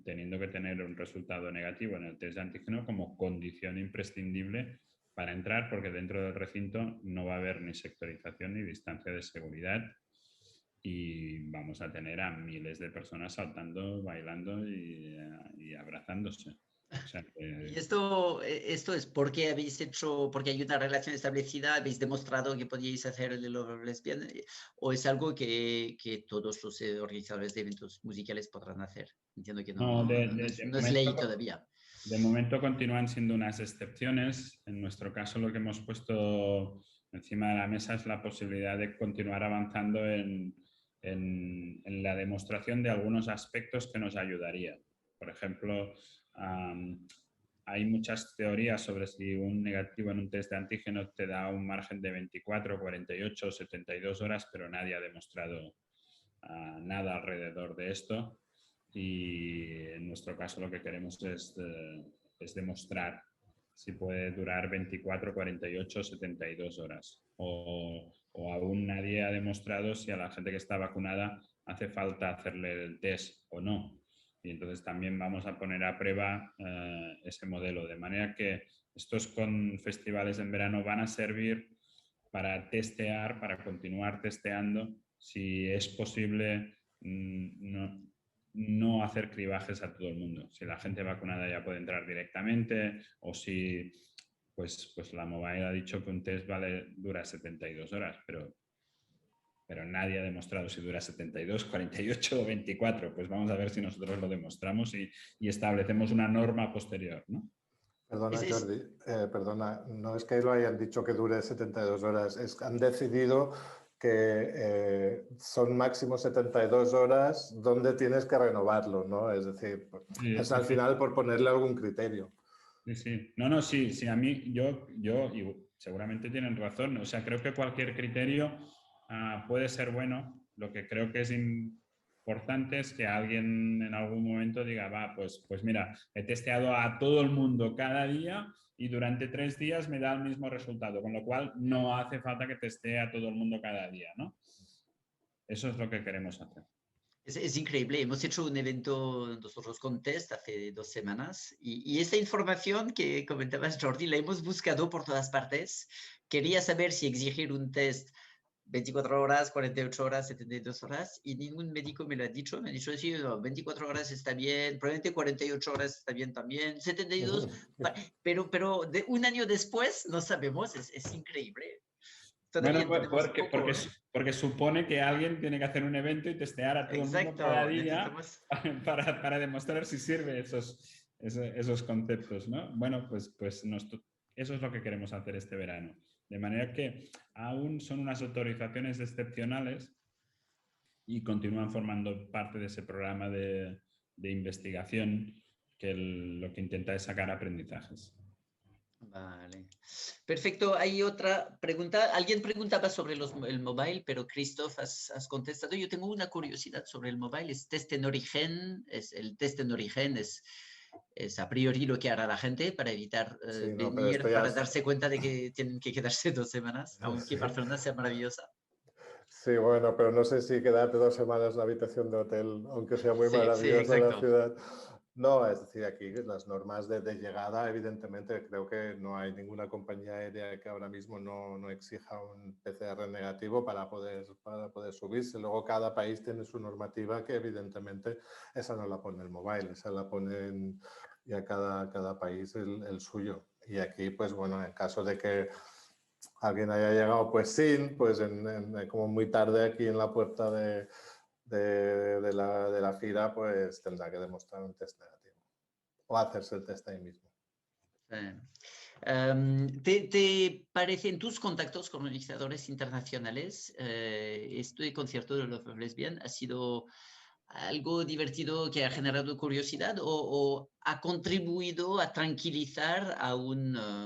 teniendo que tener un resultado negativo en el test de antígeno como condición imprescindible para entrar, porque dentro del recinto no va a haber ni sectorización ni distancia de seguridad y vamos a tener a miles de personas saltando, bailando y abrazándose. O sea, ¿Y esto es porque porque hay una relación establecida, habéis demostrado que podíais hacer el de Love Lesbian, o es algo que todos los organizadores de eventos musicales podrán hacer? Entiendo que no es ley todavía. De momento continúan siendo unas excepciones. En nuestro caso, lo que hemos puesto encima de la mesa es la posibilidad de continuar avanzando en en la demostración de algunos aspectos que nos ayudaría. Por ejemplo, hay muchas teorías sobre si un negativo en un test de antígeno te da un margen de 24, 48 o 72 horas, pero nadie ha demostrado nada alrededor de esto. Y en nuestro caso lo que queremos es demostrar si puede durar 24, 48 o 72 horas. O aún nadie ha demostrado si a la gente que está vacunada hace falta hacerle el test o no. Y entonces también vamos a poner a prueba ese modelo. De manera que estos festivales en verano van a servir para testear, para continuar testeando si es posible no hacer cribajes a todo el mundo. Si la gente vacunada ya puede entrar directamente o si pues la Mobile ha dicho que un test dura 72 horas, pero nadie ha demostrado si dura 72, 48 o 24. Pues vamos a ver si nosotros lo demostramos y establecemos una norma posterior, ¿no? Perdona, Jordi, perdona, no es que lo hayan dicho que dure 72 horas, es que han decidido que son máximo 72 horas donde tienes que renovarlo, ¿no? Es decir, sí, es al final por ponerle algún criterio. Sí, sí. No, sí, a mí, yo y seguramente tienen razón, o sea, creo que cualquier criterio puede ser bueno. Lo que creo que es importante es que alguien en algún momento diga, pues mira, he testeado a todo el mundo cada día y durante 3 días me da el mismo resultado, con lo cual no hace falta que testee a todo el mundo cada día, ¿no? Eso es lo que queremos hacer. Es increíble, hemos hecho un evento nosotros con test hace 2 semanas y esta información que comentabas, Jordi, la hemos buscado por todas partes. Quería saber si exigir un test 24 horas, 48 horas, 72 horas y ningún médico me lo ha dicho. Me ha dicho, sí, no, 24 horas está bien, probablemente 48 horas está bien también, 72, pero de un año después no sabemos, es increíble. Bueno, porque supone que alguien tiene que hacer un evento y testear a todo el mundo cada día para demostrar si sirve esos conceptos, ¿no? Bueno, pues eso es lo que queremos hacer este verano. De manera que aún son unas autorizaciones excepcionales y continúan formando parte de ese programa de investigación que lo que intenta es sacar aprendizajes. Vale. Perfecto. Hay otra pregunta. Alguien preguntaba sobre el mobile, pero Christoph has contestado. Yo tengo una curiosidad sobre el mobile. El test en origen es a priori lo que hará la gente para evitar venir, para darse cuenta de que tienen que quedarse 2 semanas, aunque Barcelona sea maravillosa. Sí, bueno, pero no sé si quedarte 2 semanas en la habitación de hotel, aunque sea muy maravillosa la ciudad. No, es decir, aquí las normas de llegada, evidentemente, creo que no hay ninguna compañía aérea que ahora mismo no exija un PCR negativo para poder subirse. Luego cada país tiene su normativa que evidentemente esa no la pone el mobile, esa la pone ya cada país el suyo. Y aquí, pues bueno, en caso de que alguien haya llegado pues como muy tarde aquí en la puerta de la fila, pues tendrá que demostrar un test negativo o hacerse el test ahí mismo. ¿Te parecen tus contactos con organizadores internacionales? Este concierto de Love of Lesbian ha sido algo divertido que ha generado curiosidad o ha contribuido a tranquilizar a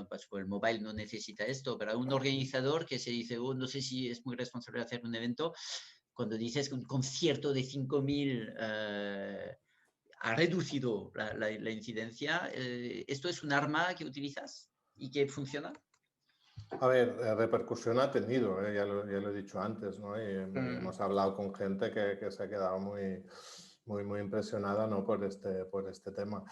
pues el mobile no necesita esto, pero a un organizador que se dice, no sé si es muy responsable hacer un evento. Cuando dices que un concierto de 5.000 ha reducido la incidencia, ¿esto es un arma que utilizas y que funciona? A ver, repercusión ha tenido, ya lo he dicho antes, ¿no? Y hemos hablado con gente que se ha quedado muy impresionada, ¿no? por este tema.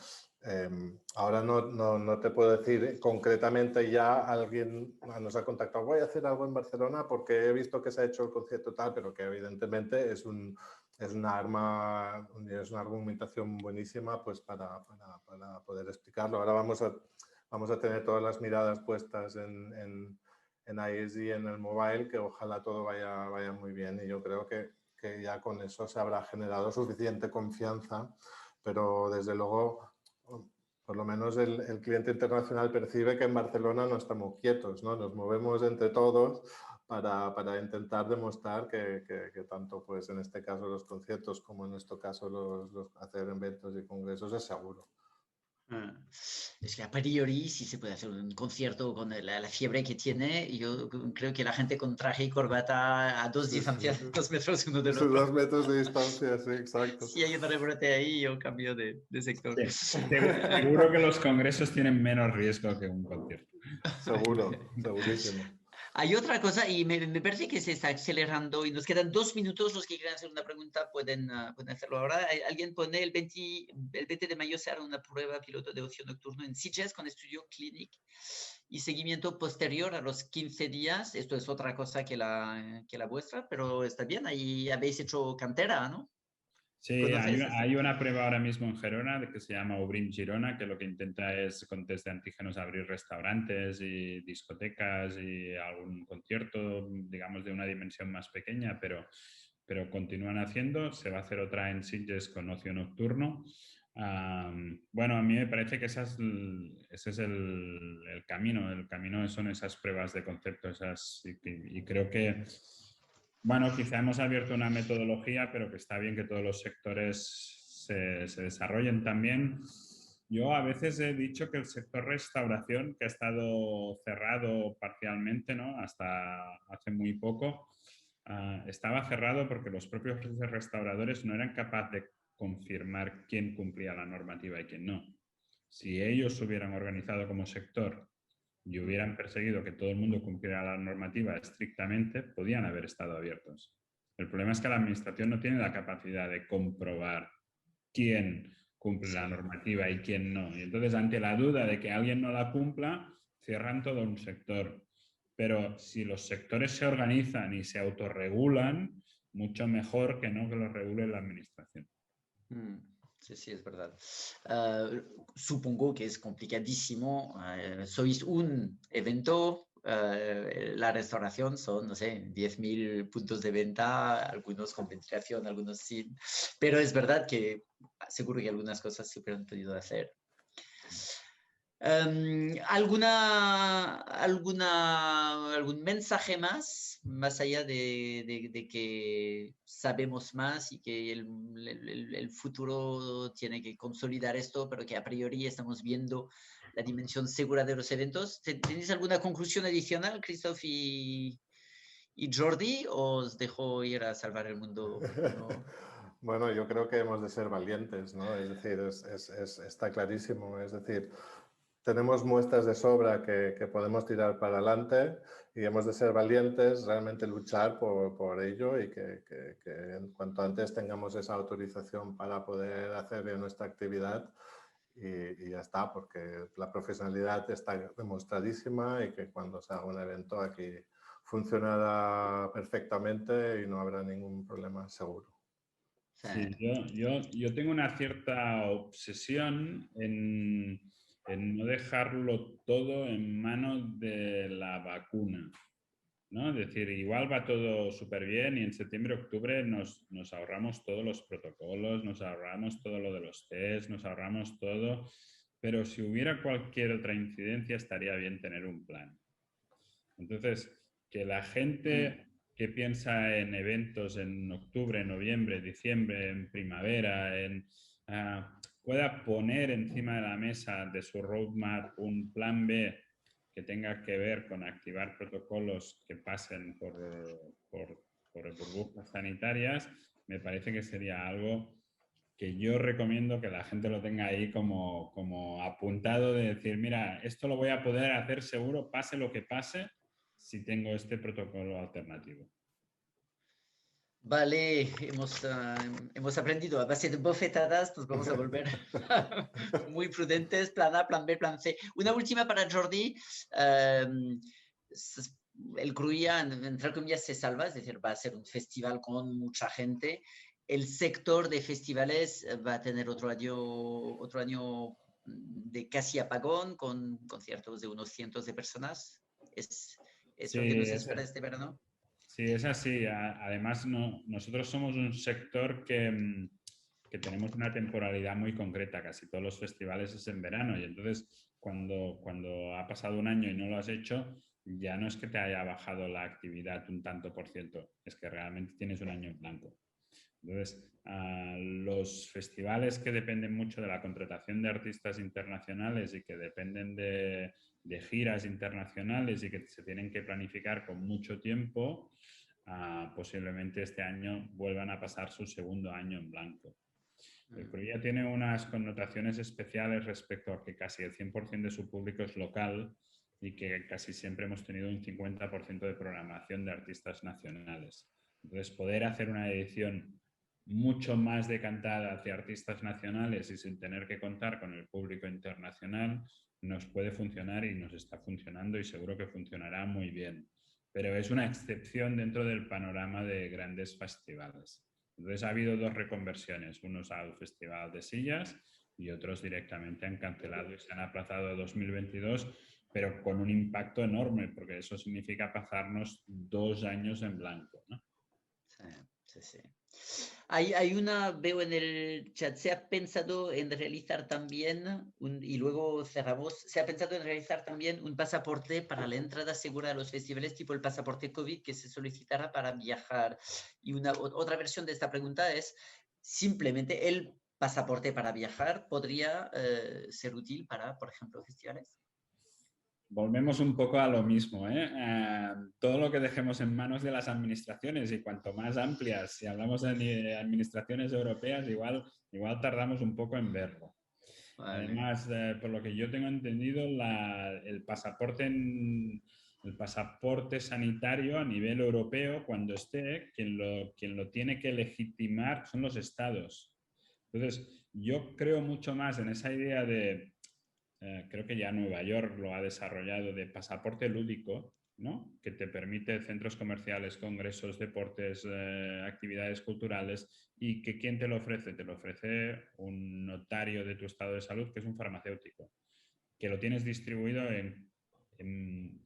Ahora no te puedo decir concretamente, ya alguien nos ha contactado, voy a hacer algo en Barcelona porque he visto que se ha hecho el concierto tal, pero que evidentemente es una arma, es una argumentación buenísima pues para poder explicarlo. Ahora vamos a tener todas las miradas puestas en ISD y en el mobile, que ojalá todo vaya muy bien, y yo creo que ya con eso se habrá generado suficiente confianza, pero desde luego, por lo menos el cliente internacional percibe que en Barcelona no estamos quietos, ¿no? Nos movemos entre todos para intentar demostrar que tanto pues en este caso los conciertos como en nuestro caso los hacer eventos y congresos es seguro. Es que a priori, si se puede hacer un concierto con la fiebre que tiene, yo creo que la gente con traje y corbata a 2 metros uno del otro. 2 metros de distancia, sí, exacto. Si hay un rebrote ahí, yo cambio de sector. Sí, seguro que los congresos tienen menos riesgo que un concierto. Seguro, segurísimo. Hay otra cosa, y me parece que se está acelerando y nos quedan 2 minutos. Los que quieran hacer una pregunta pueden hacerlo ahora. Alguien pone el 20 de mayo se hará una prueba piloto de ocio nocturno en Sitges con estudio clínico y seguimiento posterior a los 15 días. Esto es otra cosa que la vuestra, pero está bien. Ahí habéis hecho cantera, ¿no? Sí, hay una prueba ahora mismo en Gerona que se llama Obrim Girona, que lo que intenta es con test de antígenos abrir restaurantes y discotecas y algún concierto, digamos, de una dimensión más pequeña, pero continúan haciendo. Se va a hacer otra en Sitges con ocio nocturno. Bueno, a mí me parece que ese es el camino. El camino son esas pruebas de concepto, y creo que... Bueno, quizá hemos abierto una metodología, pero que está bien que todos los sectores se desarrollen también. Yo a veces he dicho que el sector restauración, que ha estado cerrado parcialmente, ¿no? Hasta hace muy poco, estaba cerrado porque los propios restauradores no eran capaces de confirmar quién cumplía la normativa y quién no. Si ellos se hubieran organizado como sector y hubieran perseguido que todo el mundo cumpliera la normativa estrictamente, podían haber estado abiertos. El problema es que la administración no tiene la capacidad de comprobar quién cumple la normativa y quién no. Y entonces, ante la duda de que alguien no la cumpla, cierran todo un sector. Pero si los sectores se organizan y se autorregulan, mucho mejor que no que los regule la administración. Sí, es verdad. Supongo que es complicadísimo. Sois un evento, la restauración son, no sé, 10.000 puntos de venta, algunos con ventilación, algunos sin. Pero es verdad que seguro que algunas cosas se hubieran podido hacer. ¿Algún mensaje más allá de que sabemos más y que el futuro tiene que consolidar esto, pero que a priori estamos viendo la dimensión segura de los eventos? ¿Tenéis alguna conclusión adicional, Christoph y Jordi, o os dejo ir a salvar el mundo? ¿No? Bueno, yo creo que hemos de ser valientes, ¿no? Es decir, está clarísimo. Es decir, tenemos muestras de sobra que podemos tirar para adelante y hemos de ser valientes, realmente luchar por ello y que en cuanto antes tengamos esa autorización para poder hacer bien nuestra actividad y ya está, porque la profesionalidad está demostradísima y que cuando se haga un evento aquí funcionará perfectamente y no habrá ningún problema seguro. Sí, yo tengo una cierta obsesión en no dejarlo todo en manos de la vacuna, ¿no? Es decir, igual va todo súper bien y en septiembre, octubre nos ahorramos todos los protocolos, nos ahorramos todo lo de los test, nos ahorramos todo, pero si hubiera cualquier otra incidencia estaría bien tener un plan. Entonces, que la gente que piensa en eventos en octubre, noviembre, diciembre, en primavera, pueda poner encima de la mesa de su roadmap un plan B que tenga que ver con activar protocolos que pasen por burbujas sanitarias, me parece que sería algo que yo recomiendo que la gente lo tenga ahí como apuntado, de decir, mira, esto lo voy a poder hacer seguro, pase lo que pase, si tengo este protocolo alternativo. Vale, hemos aprendido a base de bofetadas, nos vamos a volver muy prudentes, plan A, plan B, plan C. Una última para Jordi. El Cruïlla, entre comillas, se salva, es decir, va a ser un festival con mucha gente. El sector de festivales va a tener otro año de casi apagón, con conciertos de unos cientos de personas. ¿Es lo que nos espera este verano? Sí, es así. Además, nosotros somos un sector que que tenemos una temporalidad muy concreta, casi todos los festivales es en verano y entonces cuando ha pasado un año y no lo has hecho, ya no es que te haya bajado la actividad un tanto por ciento, es que realmente tienes un año en blanco. Entonces, los festivales que dependen mucho de la contratación de artistas internacionales y que dependen de giras internacionales y que se tienen que planificar con mucho tiempo, posiblemente este año vuelvan a pasar su segundo año en blanco. El Cruïlla tiene unas connotaciones especiales respecto a que casi el 100% de su público es local y que casi siempre hemos tenido un 50% de programación de artistas nacionales. Entonces, poder hacer una edición mucho más decantada hacia artistas nacionales y sin tener que contar con el público internacional nos puede funcionar y nos está funcionando y seguro que funcionará muy bien. Pero es una excepción dentro del panorama de grandes festivales. Entonces ha habido dos reconversiones, unos al Festival de Sillas y otros directamente han cancelado y se han aplazado a 2022, pero con un impacto enorme, porque eso significa pasarnos 2 años en blanco, ¿no? Sí, sí. Veo en el chat, se ha pensado en realizar también, y luego cerramos, se ha pensado en realizar también un pasaporte para la entrada segura a los festivales, tipo el pasaporte COVID que se solicitará para viajar. Y otra versión de esta pregunta es, simplemente el pasaporte para viajar podría ser útil para, por ejemplo, festivales. Volvemos un poco a lo mismo, ¿eh? Todo lo que dejemos en manos de las administraciones y cuanto más amplias, si hablamos de administraciones europeas, igual tardamos un poco en verlo. Vale. Además, por lo que yo tengo entendido, el pasaporte sanitario a nivel europeo, cuando esté, quien lo tiene que legitimar son los estados. Entonces, yo creo mucho más en esa idea de... creo que ya Nueva York lo ha desarrollado de pasaporte lúdico, ¿no? Que te permite centros comerciales, congresos, deportes, actividades culturales y que ¿quién te lo ofrece? Te lo ofrece un notario de tu estado de salud que es un farmacéutico, que lo tienes distribuido en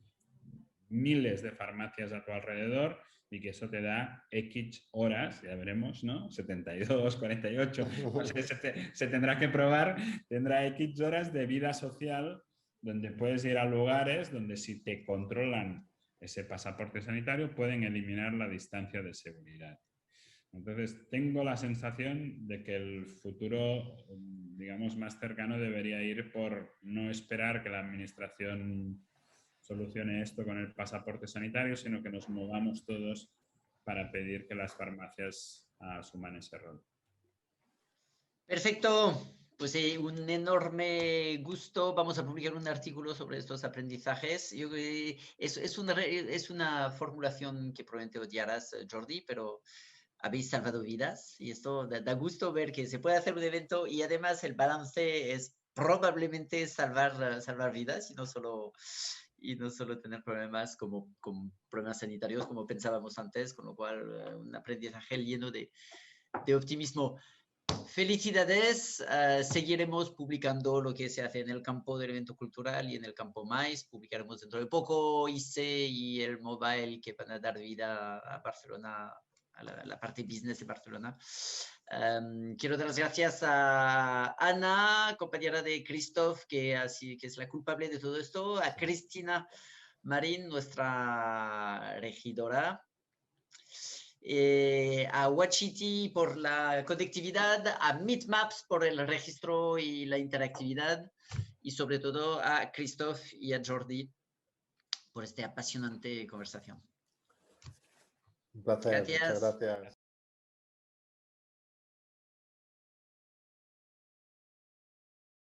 miles de farmacias a tu alrededor y que eso te da X horas, ya veremos, ¿no? 72, 48, no sé, se tendrá que probar, tendrá X horas de vida social donde puedes ir a lugares donde si te controlan ese pasaporte sanitario pueden eliminar la distancia de seguridad. Entonces, tengo la sensación de que el futuro, digamos, más cercano debería ir por no esperar que la administración solucione esto con el pasaporte sanitario, sino que nos movamos todos para pedir que las farmacias asuman ese rol. Perfecto, pues un enorme gusto. Vamos a publicar un artículo sobre estos aprendizajes. Es una formulación que probablemente odiarás, Jordi, pero habéis salvado vidas y esto da gusto ver que se puede hacer un evento y además el balance es probablemente salvar vidas y no solo tener problemas como problemas sanitarios como pensábamos antes, con lo cual un aprendizaje lleno de optimismo. Felicidades, seguiremos publicando lo que se hace en el campo del evento cultural y en el campo MAIS. Publicaremos dentro de poco ICE y el mobile que van a dar vida a Barcelona, a la parte business de Barcelona. Quiero dar las gracias a Ana, compañera de Christoph, que es la culpable de todo esto, a Cristina Marín, nuestra regidora, a Wachiti por la conectividad, a Meetmaps por el registro y la interactividad, y sobre todo a Christoph y a Jordi por esta apasionante conversación. Un placer, muchas gracias.